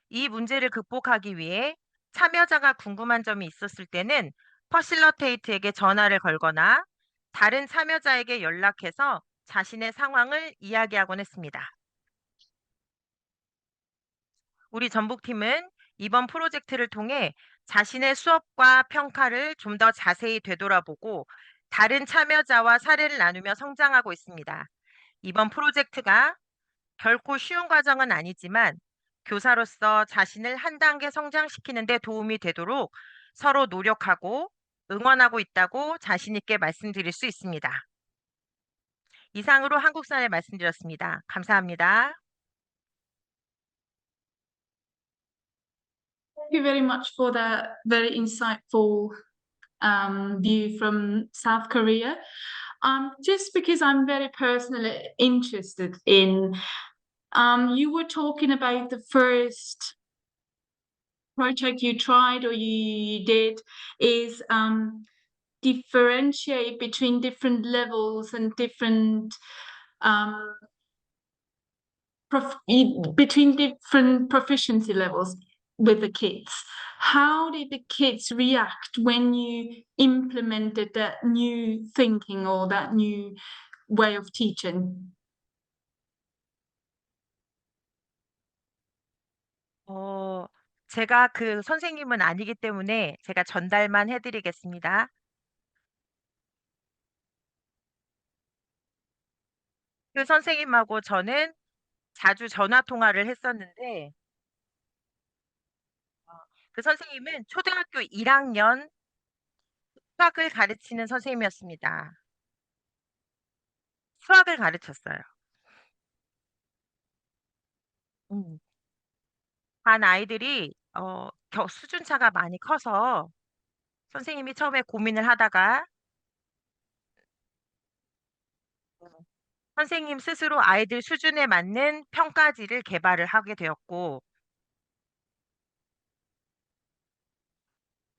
Speaker 6: 이 문제를 극복하기 위해 참여자가 궁금한 점이 있었을 때는 퍼실러테이트에게 전화를 걸거나 다른 참여자에게 연락해서 자신의 상황을 이야기하곤 했습니다. 우리 전북팀은 이번 프로젝트를 통해 자신의 수업과 평가를 좀 더 자세히 되돌아보고 다른 참여자와 사례를 나누며 성장하고 있습니다. 이번 프로젝트가 결코 쉬운 과정은 아니지만 교사로서 자신을 한 단계 성장시키는 데 도움이 되도록 서로 노력하고 응원하고 있다고 자신 있게 말씀드릴 수 있습니다. 이상으로 한국사를 말씀드렸습니다. 감사합니다.
Speaker 4: Thank you very much for that very insightful view from South Korea. Just because I'm very personally interested in, you were talking about the first project you tried or you did is differentiate between different levels and different between different proficiency levels with the kids. How did the kids react when you implemented that new thinking or that new way of teaching?
Speaker 6: 제가 그 선생님은 아니기 때문에 제가 전달만 해드리겠습니다. 그 선생님하고 저는 자주 전화 통화를 했었는데, 그 선생님은 초등학교 1학년 수학을 가르치는 선생님이었습니다. 수학을 가르쳤어요. 반 아이들이 수준 차가 많이 커서 선생님이 처음에 고민을 하다가 선생님 스스로 아이들 수준에 맞는 평가지를 개발을 하게 되었고,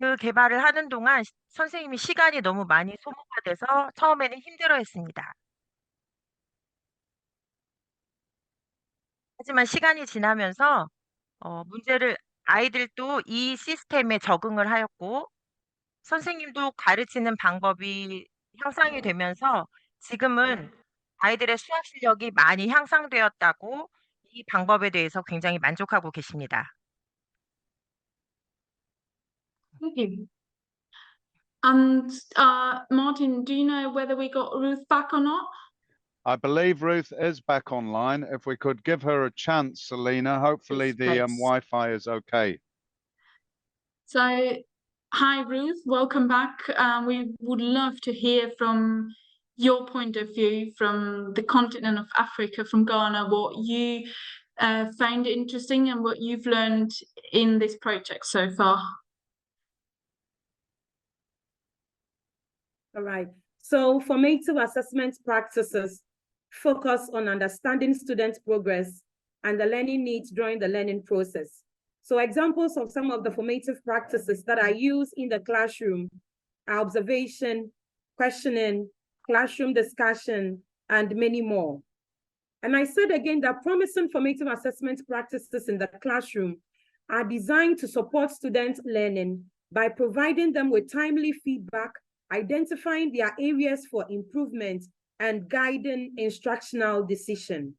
Speaker 6: 그 개발을 하는 동안 선생님이 시간이 너무 많이 소모가 돼서 처음에는 힘들어했습니다. 하지만 시간이 지나면서 아이들도 이 시스템에 적응을 하였고, 선생님도 가르치는 방법이 향상이 되면서 지금은 아이들의 수학 실력이 많이 향상되었다고 이 방법에 대해서 굉장히 만족하고 계십니다.
Speaker 4: Thank you. And Martin, do you know whether we got Ruth back or not?
Speaker 1: I believe Ruth is back online. If we could give her a chance, Selena, hopefully the Wi-Fi is okay.
Speaker 4: So, hi Ruth, welcome back. We would love to hear from your point of view from the continent of Africa, from Ghana, what you found interesting and what you've learned in this project so far.
Speaker 7: All right. So formative assessment practices focus on understanding student progress and the learning needs during the learning process. So examples of some of the formative practices that I use in the classroom are observation, questioning, classroom discussion, and many more. And I said again that promising formative assessment practices in the classroom are designed to support student learning by providing them with timely feedback, identifying their areas for improvement, and guiding instructional decision.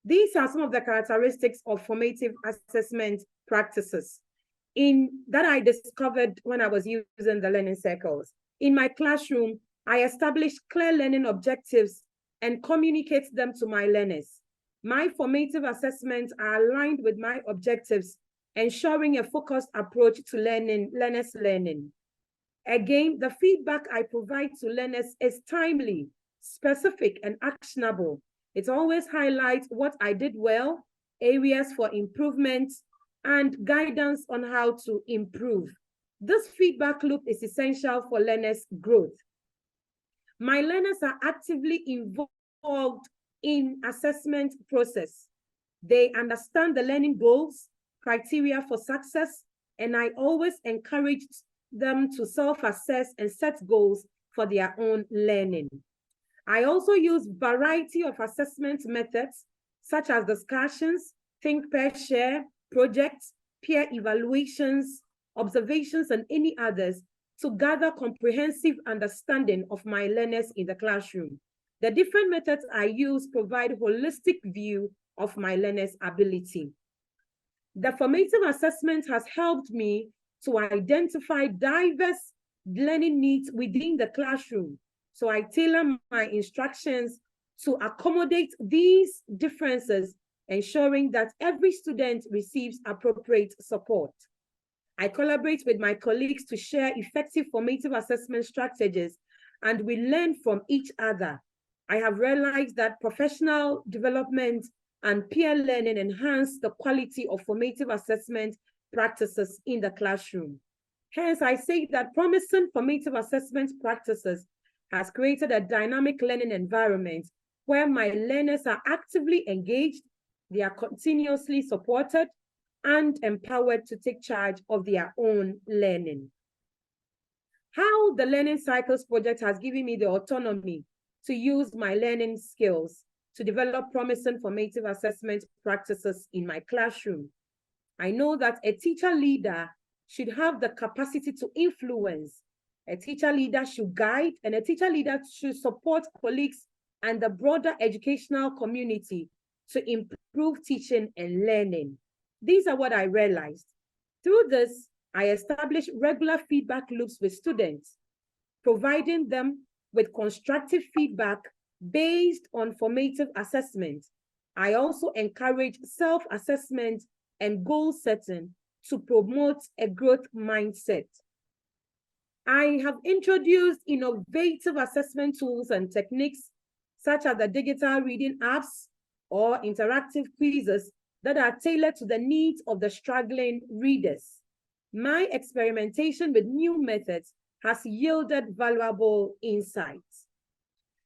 Speaker 7: These are some of the characteristics of formative assessment practices that I discovered when I was using the learning circles. In my classroom, I established clear learning objectives and communicate them to my learners. My formative assessments are aligned with my objectives, ensuring a focused approach to learners' learning. Again, the feedback I provide to learners is timely, specific, and actionable. It always highlights what I did well, areas for improvement, and guidance on how to improve. This feedback loop is essential for learners' growth. My learners are actively involved in assessment process. They understand the learning goals, criteria for success, and I always encourage them to self-assess and set goals for their own learning. I also use variety of assessment methods, such as discussions, think, pair, share, projects, peer evaluations, observations, and any others to gather comprehensive understanding of my learners in the classroom. The different methods I use provide a holistic view of my learners' ability. The formative assessment has helped me to identify diverse learning needs within the classroom. So I tailor my instructions to accommodate these differences ensuring that every student receives appropriate support. I collaborate with my colleagues to share effective formative assessment strategies, and we learn from each other. I have realized that professional development and peer learning enhance the quality of formative assessment practices in the classroom. Hence, I say that promising formative assessment practices has created a dynamic learning environment where my learners are actively engaged, they are continuously supported, and empowered to take charge of their own learning. How the Learning Cycles project has given me the autonomy to use my learning skills to develop promising formative assessment practices in my classroom. I know that a teacher leader should have the capacity to influence. A teacher leader should guide, and a teacher leader should support colleagues and the broader educational community to improve teaching and learning. These are what I realized. Through this, I established regular feedback loops with students, providing them with constructive feedback based on formative assessment. I also encourage self-assessment and goal setting to promote a growth mindset. I have introduced innovative assessment tools and techniques, such as the digital reading apps or interactive quizzes that are tailored to the needs of the struggling readers. My experimentation with new methods has yielded valuable insights.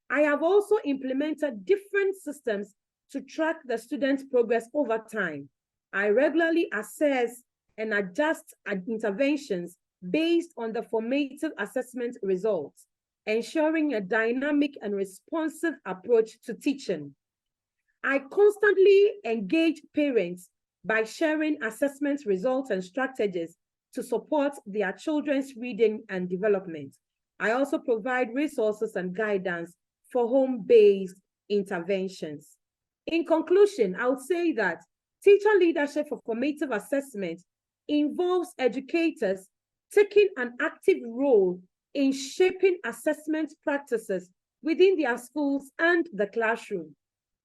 Speaker 7: I have also implemented different systems to track the students' progress over time. I regularly assess and adjust interventions based on the formative assessment results, ensuring a dynamic and responsive approach to teaching. I constantly engage parents by sharing assessment results and strategies to support their children's reading and development. I also provide resources and guidance for home-based interventions. In conclusion, I would say that teacher leadership for formative assessment involves educators taking an active role in shaping assessment practices within their schools and the classroom.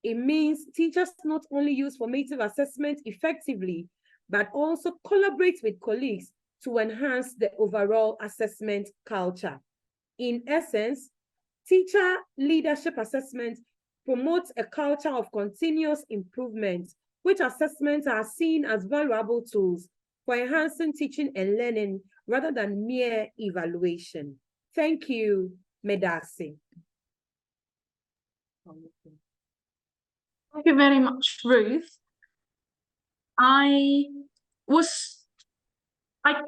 Speaker 7: It means teachers not only use formative assessment effectively, but also collaborate with colleagues to enhance the overall assessment culture. In essence, teacher leadership assessment promotes a culture of continuous improvement, which assessments are seen as valuable tools for enhancing teaching and learning rather than mere evaluation. Thank you, Medasi.
Speaker 4: Thank you very much, Ruth. I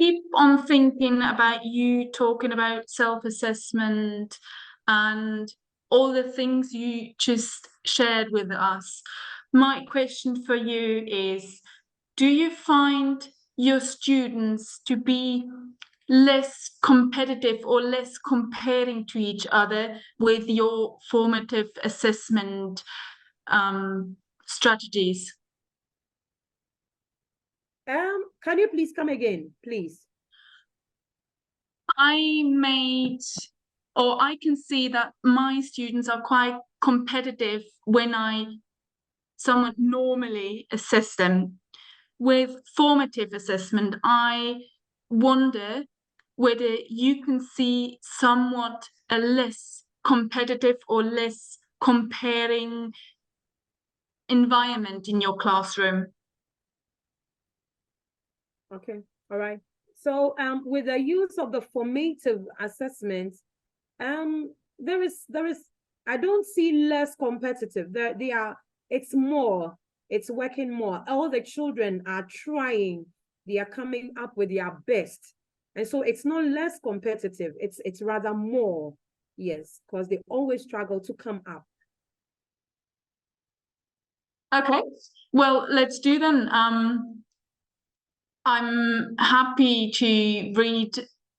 Speaker 4: keep on thinking about you talking about self-assessment and all the things you just shared with us. My question for you is, do you find your students to be less competitive or less comparing to each other with your formative assessment strategies?
Speaker 7: Can you please come again, please?
Speaker 4: I can see that my students are quite competitive when I somewhat normally assess them. With formative assessment, I wonder whether you can see somewhat a less competitive or less comparing environment in your classroom.
Speaker 7: Okay, all right. So with the use of the formative assessments, there is I don't see less competitive. It's more, it's working more. All the children are trying, they are coming up with their best. And so it's not less competitive, it's rather more, yes, because they always struggle to come up.
Speaker 4: Okay, well, let's do then. I'm happy to read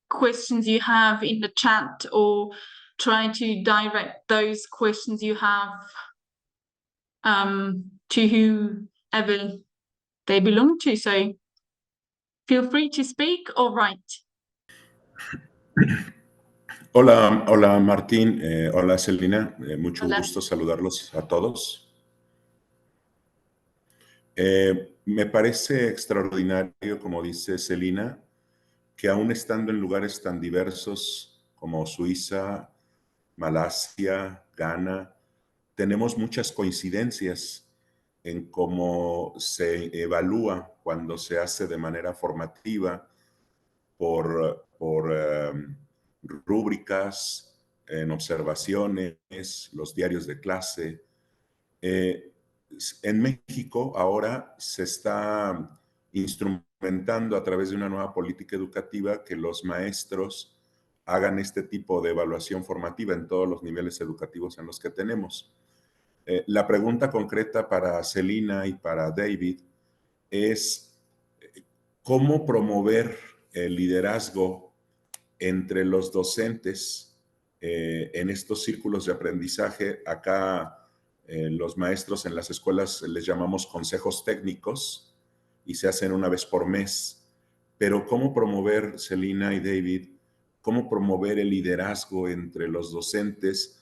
Speaker 4: questions you have in the chat or try to direct those questions you have to whoever they belong to. So feel free to speak or write.
Speaker 8: Hola, hola Martín, hola Celina, mucho
Speaker 4: Hola.
Speaker 8: gusto saludarlos a todos. Me parece extraordinario, como dice Celina, que aún estando en lugares tan diversos como Suiza, Malasia, Ghana, tenemos muchas coincidencias en cómo se evalúa cuando se hace de manera formativa por rúbricas, en observaciones, los diarios de clase. En México ahora se está instrumentando a través de una nueva política educativa que los maestros hagan este tipo de evaluación formativa en todos los niveles educativos en los que tenemos. La pregunta concreta para Celina y para David es cómo promover el liderazgo entre los docentes en estos círculos de aprendizaje. Acá los maestros en las escuelas les llamamos consejos técnicos y se hacen una vez por mes. Pero ¿cómo promover, Celina y David, cómo promover el liderazgo entre los docentes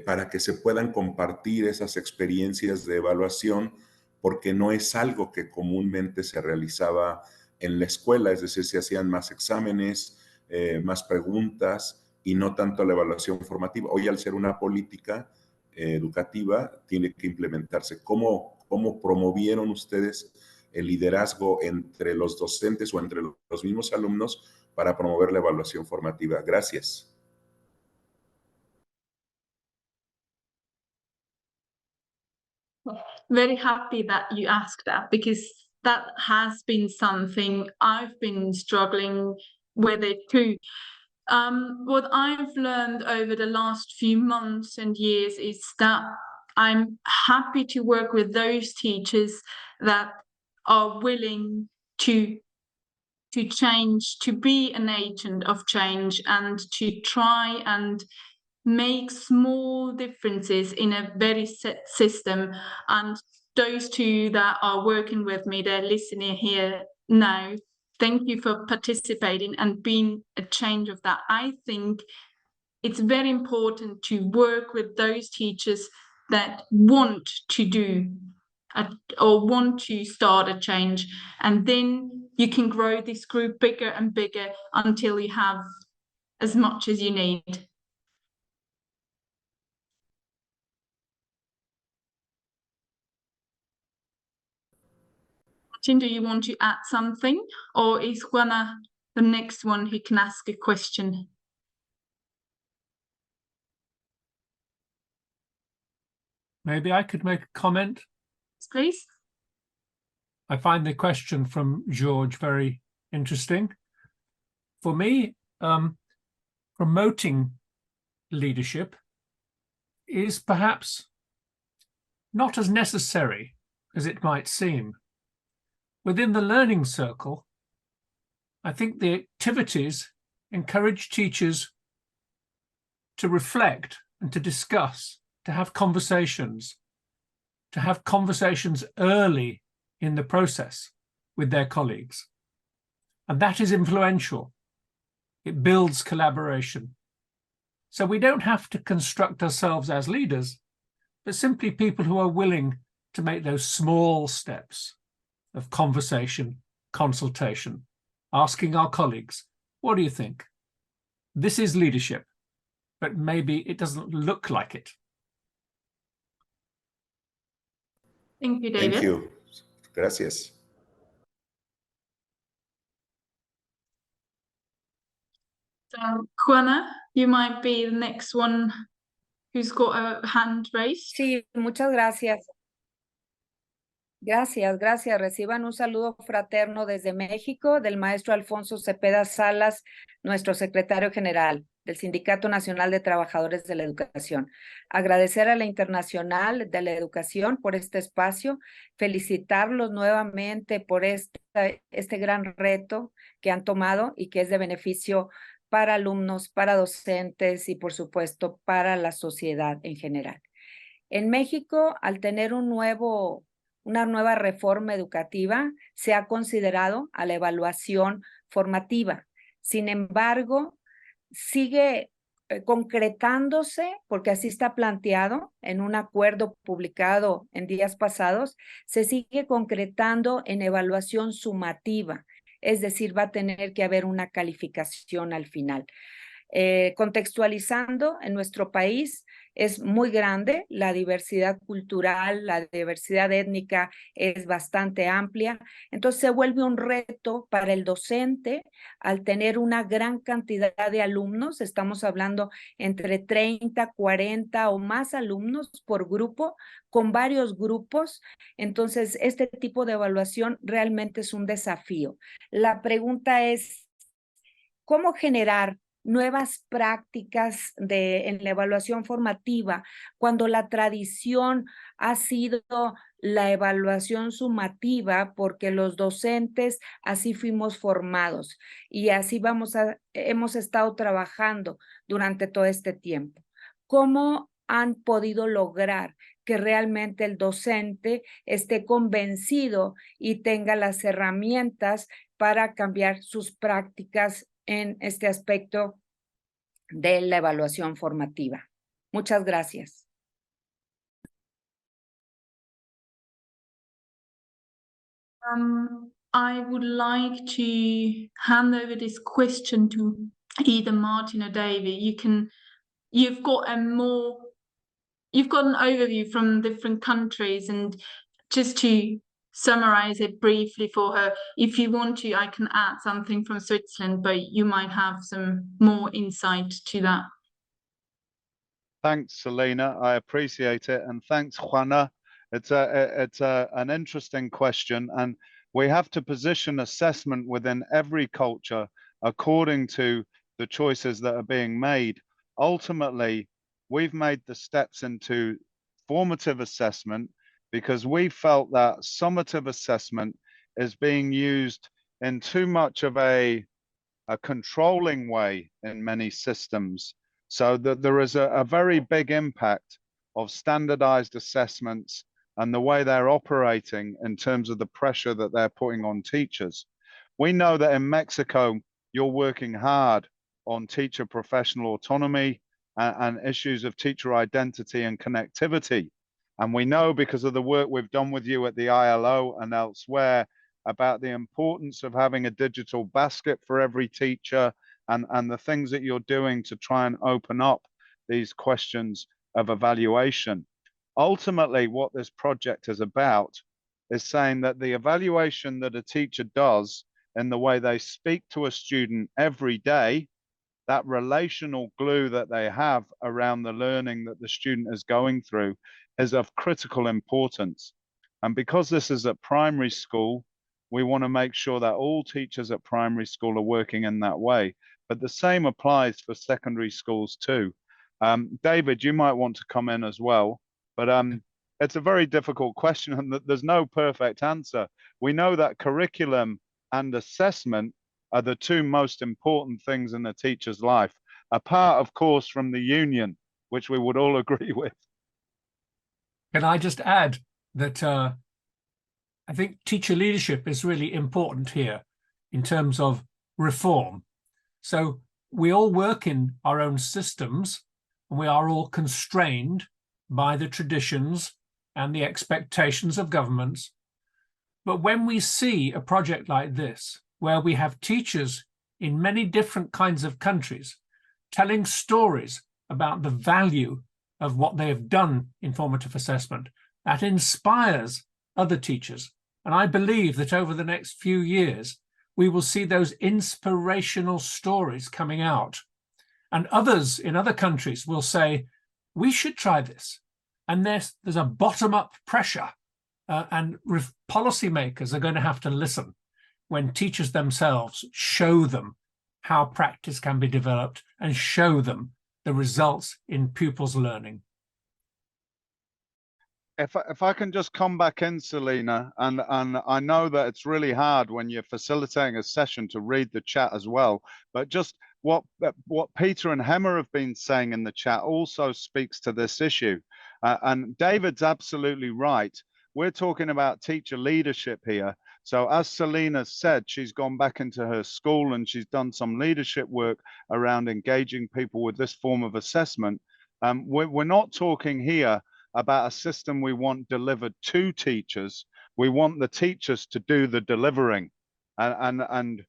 Speaker 8: para que se puedan compartir esas experiencias de evaluación? Porque no es algo que comúnmente se realizaba en la escuela, es decir, se hacían más exámenes, más preguntas y no tanto la evaluación formativa. Hoy, al ser una política educativa, tiene que implementarse. ¿Cómo promovieron ustedes el liderazgo entre los docentes o entre los mismos alumnos para promover la evaluación formativa? Gracias.
Speaker 4: Very happy that you asked that, because that has been something I've been struggling with it too. What I've learned over the last few months and years is that I'm happy to work with those teachers that are willing to change, to be an agent of change, and to try and make small differences in a very set system. And those two that are working with me, they're listening here now. Thank you for participating and being a change of that. I think it's very important to work with those teachers that want to do or want to start a change, and then you can grow this group bigger and bigger until you have as much as you need. Martin, do you want to add something, or is Juana the next one who can ask a question?
Speaker 3: Maybe I could make a comment.
Speaker 4: Please.
Speaker 3: I find the question from George very interesting. For me, promoting leadership is perhaps not as necessary as it might seem. Within the learning circle, I think the activities encourage teachers to reflect and to discuss, to have conversations early in the process with their colleagues. And that is influential. It builds collaboration. So we don't have to construct ourselves as leaders, but simply people who are willing to make those small steps of conversation, consultation, asking our colleagues, what do you think? This is leadership, but maybe it doesn't look like it.
Speaker 4: Thank you, David.
Speaker 8: Thank you. Gracias.
Speaker 4: So, Juana, you might be the next one who's got a hand raised.
Speaker 9: Sí, muchas gracias. Gracias. Reciban un saludo fraterno desde México del maestro Alfonso Cepeda Salas, nuestro secretario general del Sindicato Nacional de Trabajadores de la Educación. Agradecer a la Internacional de la Educación por este espacio, felicitarlos nuevamente por este gran reto que han tomado y que es de beneficio para alumnos, para docentes y, por supuesto, para la sociedad en general. En México, al tener una nueva reforma educativa, se ha considerado a la evaluación formativa. Sin embargo, sigue concretándose, porque así está planteado en un acuerdo publicado en días pasados, se sigue concretando en evaluación sumativa, es decir, va a tener que haber una calificación al final. Contextualizando, en nuestro país es muy grande, la diversidad cultural, la diversidad étnica es bastante amplia, entonces se vuelve un reto para el docente al tener una gran cantidad de alumnos, estamos hablando entre 30, 40 o más alumnos por grupo, con varios grupos, entonces este tipo de evaluación realmente es un desafío. La pregunta es, ¿cómo generar nuevas prácticas en la evaluación formativa cuando la tradición ha sido la evaluación sumativa, porque los docentes así fuimos formados y así hemos estado trabajando durante todo este tiempo? ¿Cómo han podido lograr que realmente el docente esté convencido y tenga las herramientas para cambiar sus prácticas en este aspecto de la evaluación formativa? Muchas gracias.
Speaker 4: I would like to hand over this question to either Martin or David. You've got an overview from different countries, and just to summarize it briefly for her, if you want to, I can add something from Switzerland, but you might have some more insight to that.
Speaker 1: Thanks, Selena. I appreciate it. And thanks, Juana. It's an interesting question. And we have to position assessment within every culture according to the choices that are being made. Ultimately, we've made the steps into formative assessment because we felt that summative assessment is being used in too much of a controlling way in many systems. So that there is a very big impact of standardized assessments and the way they're operating in terms of the pressure that they're putting on teachers. We know that in Mexico, you're working hard on teacher professional autonomy and issues of teacher identity and connectivity. And we know, because of the work we've done with you at the ILO and elsewhere, about the importance of having a digital basket for every teacher and the things that you're doing to try and open up these questions of evaluation. Ultimately, what this project is about is saying that the evaluation that a teacher does in the way they speak to a student every day, that relational glue that they have around the learning that the student is going through, is of critical importance. And because this is at primary school, we want to make sure that all teachers at primary school are working in that way. But the same applies for secondary schools too. David, you might want to come in as well, but it's a very difficult question and there's no perfect answer. We know that curriculum and assessment are the two most important things in a teacher's life, apart, of course, from the union, which we would all agree with.
Speaker 3: Can I just add that I think teacher leadership is really important here in terms of reform. So we all work in our own systems and we are all constrained by the traditions and the expectations of governments. But when we see a project like this, where we have teachers in many different kinds of countries telling stories about the value of what they have done in formative assessment, that inspires other teachers. And I believe that over the next few years, we will see those inspirational stories coming out. And others in other countries will say, we should try this. And there's a bottom-up pressure and policymakers are going to have to listen when teachers themselves show them how practice can be developed and show them the results in pupils' learning.
Speaker 1: If I can just come back in, Selena, and I know that it's really hard when you're facilitating a session to read the chat as well, but just what Peter and Hemmer have been saying in the chat also speaks to this issue. And David's absolutely right. We're talking about teacher leadership here, So as Selena said, she's gone back into her school and she's done some leadership work around engaging people with this form of assessment. We're not talking here about a system we want delivered to teachers. We want the teachers to do the delivering. And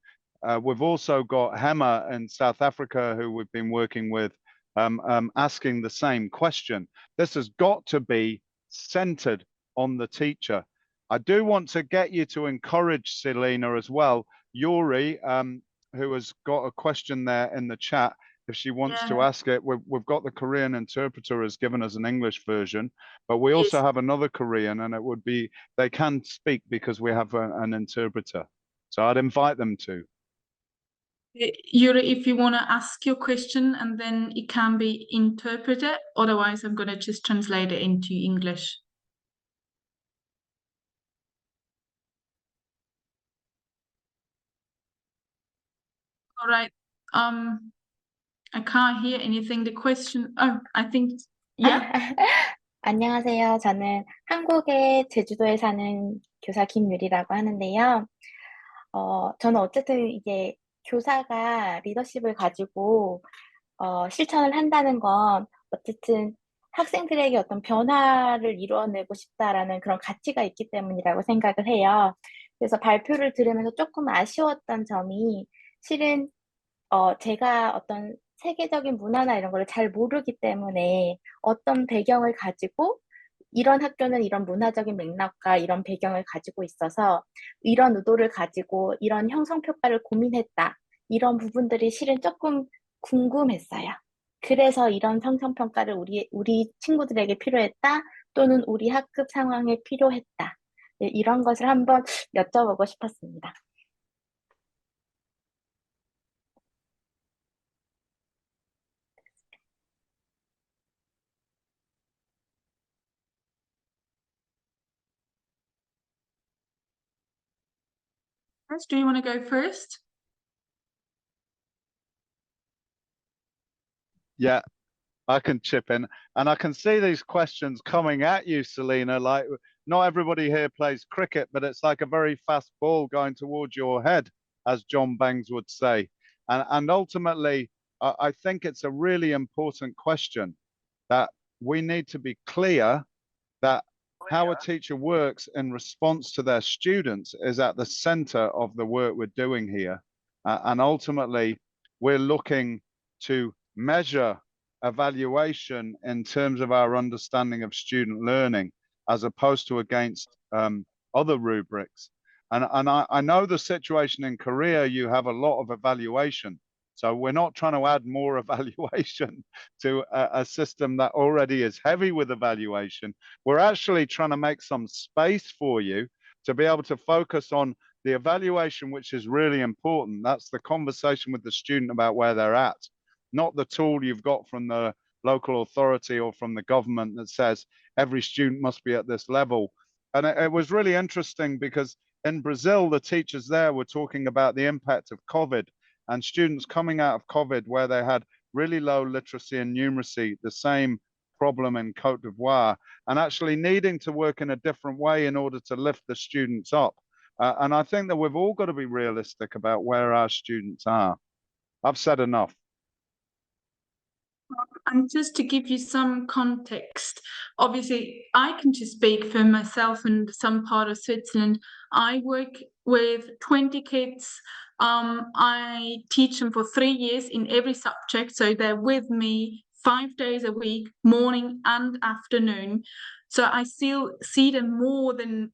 Speaker 1: we've also got Hema in South Africa, who we've been working with, asking the same question. This has got to be centered on the teacher. I do want to get you to encourage Selena as well. Yuri, who has got a question there in the chat, if she wants to ask it, we've got the Korean interpreter has given us an English version, but we also have another Korean, and it would be, they can speak because we have an interpreter. So I'd invite them to.
Speaker 4: Yuri, if you want to ask your question and then it can be interpreted, otherwise I'm going to just translate it into English. All right. I can't hear anything. The question, oh, I think, yeah.
Speaker 10: 안녕하세요. 저는 한국의 제주도에 사는 교사 김유리라고 하는데요. 저는 어쨌든 이게 교사가 리더십을 가지고 실천을 한다는 건 어쨌든 학생들에게 어떤 변화를 이루어내고 싶다라는 그런 가치가 있기 때문이라고 생각을 해요. 그래서 발표를 들으면서 조금 아쉬웠던 점이 실은 제가 어떤 세계적인 문화나 이런 걸 잘 모르기 때문에 어떤 배경을 가지고 이런 학교는 이런 문화적인 맥락과 이런 배경을 가지고 있어서 이런 의도를 가지고 이런 형성평가를 고민했다. 이런 부분들이 실은 조금 궁금했어요. 그래서 이런 형성평가를 우리 친구들에게 필요했다. 또는 우리 학급 상황에 필요했다. 네, 이런 것을 한번 여쭤보고 싶었습니다.
Speaker 4: Do you want to go first?
Speaker 1: Yeah, I can chip in. And I can see these questions coming at you, Selena. Like, not everybody here plays cricket, but it's like a very fast ball going towards your head, as John Bangs would say. And ultimately, I think it's a really important question that we need to be clear that how a teacher works in response to their students is at the center of the work we're doing here. And ultimately, we're looking to measure evaluation in terms of our understanding of student learning, as opposed to against other rubrics. And I know the situation in Korea, you have a lot of evaluation. So we're not trying to add more evaluation to a system that already is heavy with evaluation. We're actually trying to make some space for you to be able to focus on the evaluation, which is really important. That's the conversation with the student about where they're at, not the tool you've got from the local authority or from the government that says every student must be at this level. And it was really interesting because in Brazil, the teachers there were talking about the impact of COVID and students coming out of COVID where they had really low literacy and numeracy, the same problem in Cote d'Ivoire, and actually needing to work in a different way in order to lift the students up. And I think that we've all got to be realistic about where our students are. I've said enough.
Speaker 4: And just to give you some context, obviously I can just speak for myself and some part of Switzerland. I work with 20 kids. I teach them for 3 years in every subject. So they're with me 5 days a week, morning and afternoon. So I still see them more than,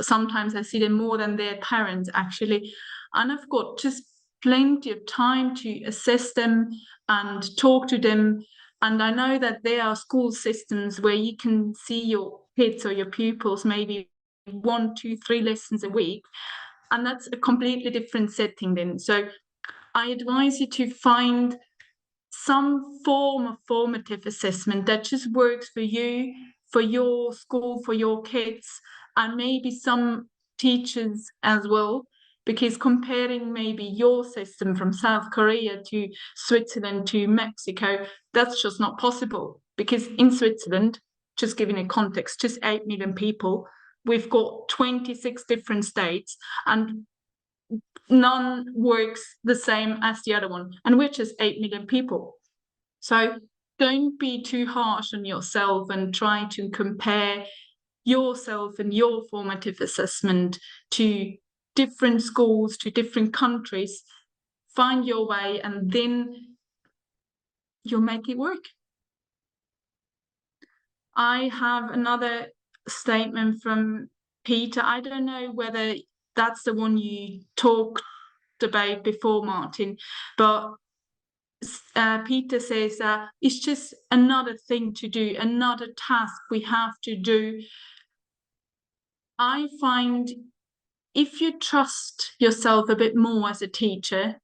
Speaker 4: sometimes I see them more than their parents actually. And I've got just plenty of time to assess them and talk to them. And I know that there are school systems where you can see your kids or your pupils maybe 1, 2, 3 lessons a week. And that's a completely different setting then. So I advise you to find some form of formative assessment that just works for you, for your school, for your kids, and maybe some teachers as well. Because comparing maybe your system from South Korea to Switzerland to Mexico, that's just not possible. Because in Switzerland, just giving a context, just 8 million people, we've got 26 different states and none works the same as the other one, and we're just 8 million people. So don't be too harsh on yourself and try to compare yourself and your formative assessment to different schools, to different countries. Find your way and then you'll make it work. I have another statement from Peter. I don't know whether that's the one you talked about before, Martin, but Peter says it's just another thing to do, another task we have to do. I find if you trust yourself a bit more as a teacher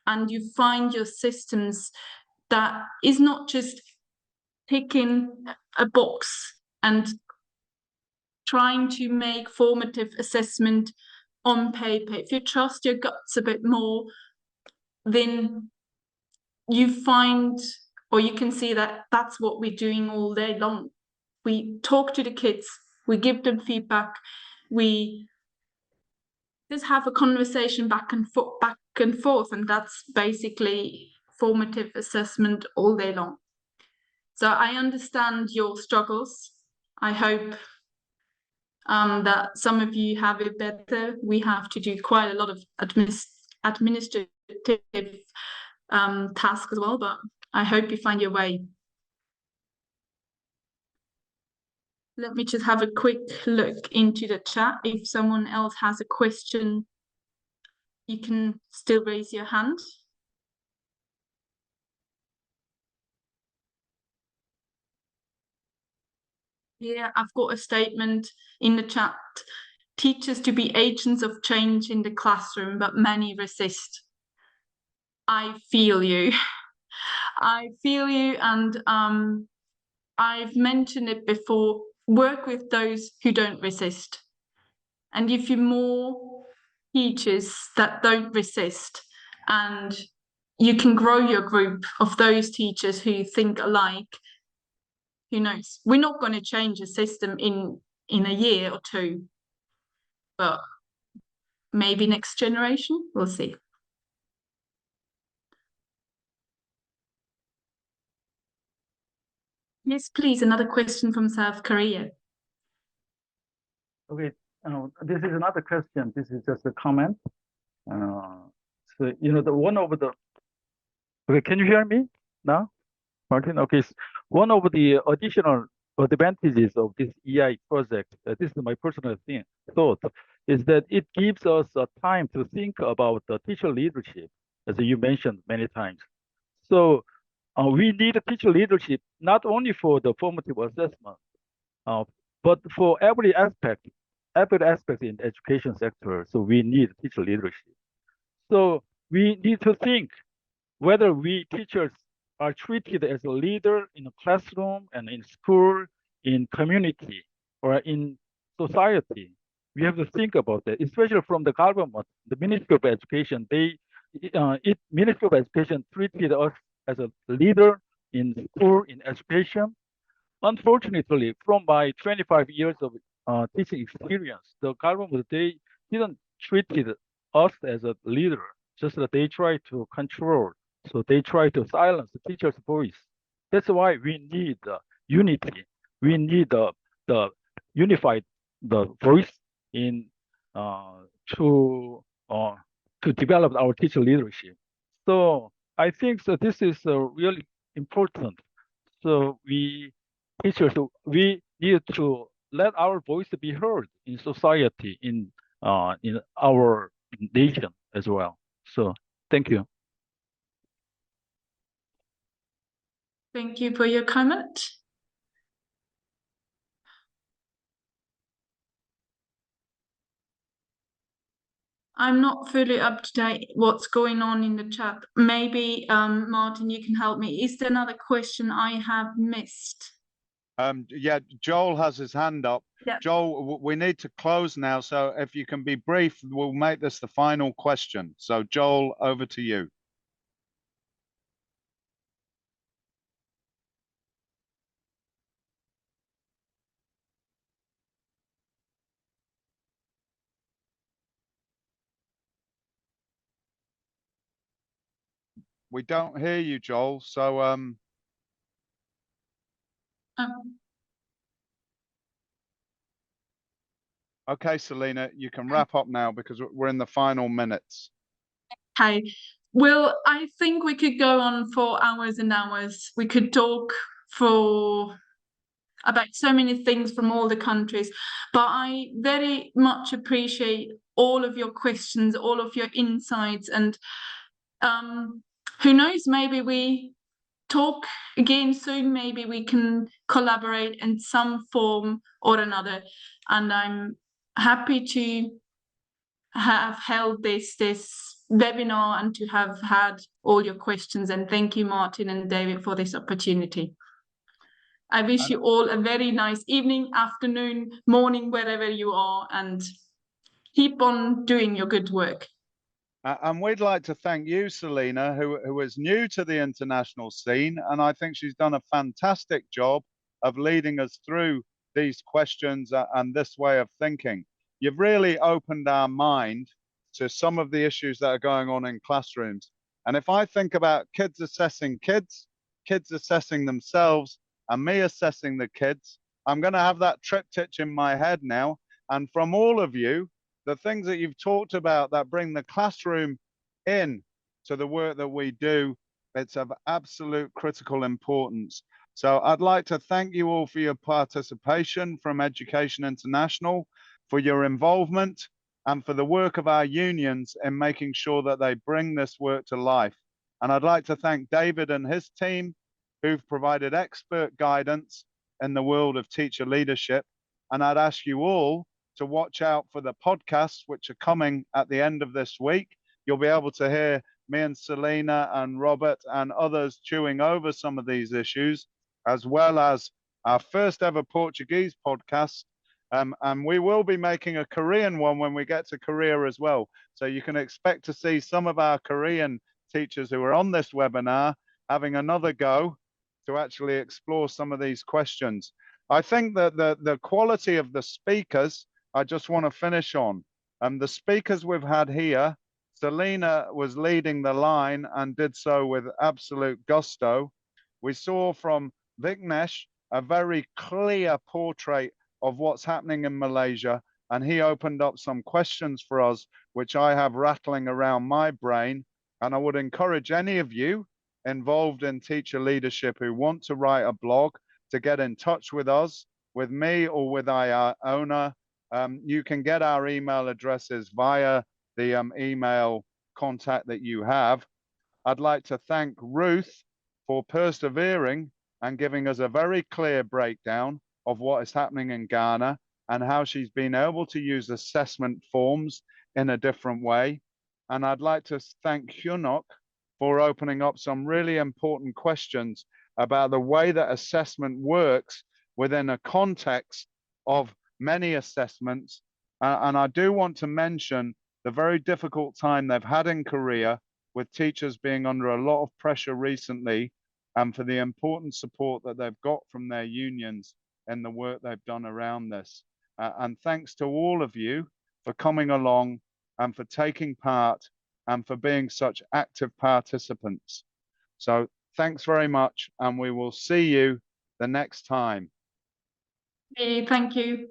Speaker 4: and you find your systems that is not just ticking a box and trying to make formative assessment on paper, if you trust your guts a bit more, then you find, or you can see that that's what we're doing all day long. We talk to the kids, we give them feedback, we just have a conversation back and forth, and that's basically formative assessment all day long. So I understand your struggles. I hope that some of you have it better. We have to do quite a lot of administrative tasks as well, but I hope you find your way. Let me just have a quick look into the chat. If someone else has a question, you can still raise your hand. Yeah, I've got a statement in the chat. Teachers to be agents of change in the classroom, but many resist. I feel you. I feel you, and I've mentioned it before, work with those who don't resist. And if you're more teachers that don't resist, and you can grow your group of those teachers who think alike, who knows? We're not going to change a system in a year or two, but maybe next generation, we'll see. Yes, please, another question from South Korea.
Speaker 11: Okay, this is another question. This is just a comment. So, you know, the one over the, okay, can you hear me now, Martin? Okay, one of the additional advantages of this EI project, this is my personal thought, is that it gives us time to think about the teacher leadership, as you mentioned many times. So we need a teacher leadership, not only for the formative assessment, but for every aspect in the education sector. So we need teacher leadership. So we need to think whether we teachers are treated as a leader in a classroom and in school, in community, or in society. We have to think about that, especially from the government, the Ministry of Education. Ministry of Education treated us as a leader in school, in education. Unfortunately, from my 25 years of teaching experience, the government, they didn't treat us as a leader, just that they try to control. So they try to silence the teacher's voice. That's why we need unity. We need the unified the voice in to develop our teacher leadership. So I think that this is really important. So teachers, we need to let our voice be heard in society, in our nation as well. So thank you.
Speaker 4: Thank you for your comment. I'm not fully up to date what's going on in the chat. Maybe, Martin, you can help me. Is there another question I have missed?
Speaker 1: Yeah, Joel has his hand up.
Speaker 4: Yeah.
Speaker 1: Joel, we need to close now. So if you can be brief, we'll make this the final question. So Joel, over to you. We don't hear you, Joel. So okay, Selena, you can wrap up now because we're in the final minutes.
Speaker 4: Okay. Well, I think we could go on for hours and hours. We could talk for about so many things from all the countries, but I very much appreciate all of your questions, all of your insights, and who knows, maybe we talk again soon. Maybe we can collaborate in some form or another, and I'm happy to have held this webinar and to have had all your questions. And thank you, Martin and David, for this opportunity. I wish you all a very nice evening, afternoon, morning, wherever you are, and keep on doing your good work.
Speaker 1: And we'd like to thank you, Selena, who is new to the international scene. And I think she's done a fantastic job of leading us through these questions and this way of thinking. You've really opened our mind to some of the issues that are going on in classrooms. And if I think about kids assessing kids, kids assessing themselves, and me assessing the kids, I'm going to have that triptych in my head now. And from all of you, the things that you've talked about that bring the classroom in to the work that we do, it's of absolute critical importance. So I'd like to thank you all for your participation from Education International, for your involvement, and for the work of our unions in making sure that they bring this work to life. And I'd like to thank David and his team, who've provided expert guidance in the world of teacher leadership. And I'd ask you all to watch out for the podcasts, which are coming at the end of this week. You'll be able to hear me and Selena and Robert and others chewing over some of these issues, as well as our first ever Portuguese podcast. And we will be making a Korean one when we get to Korea as well. So you can expect to see some of our Korean teachers who are on this webinar having another go to actually explore some of these questions. I think that the quality of the speakers, I just want to finish on. The speakers we've had here, Selena was leading the line and did so with absolute gusto. We saw from Vignesh a very clear portrait of what's happening in Malaysia, and he opened up some questions for us, which I have rattling around my brain. And I would encourage any of you involved in teacher leadership who want to write a blog to get in touch with us, with me or with our owner. You can get our email addresses via the email contact that you have. I'd like to thank Ruth for persevering and giving us a very clear breakdown of what is happening in Ghana and how she's been able to use assessment forms in a different way. And I'd like to thank Hyunok for opening up some really important questions about the way that assessment works within a context of many assessments. And I do want to mention the very difficult time they've had in Korea with teachers being under a lot of pressure recently, and for the important support that they've got from their unions and the work they've done around this. And thanks to all of you for coming along and for taking part and for being such active participants. So thanks very much, and we will see you the next time.
Speaker 4: Thank you.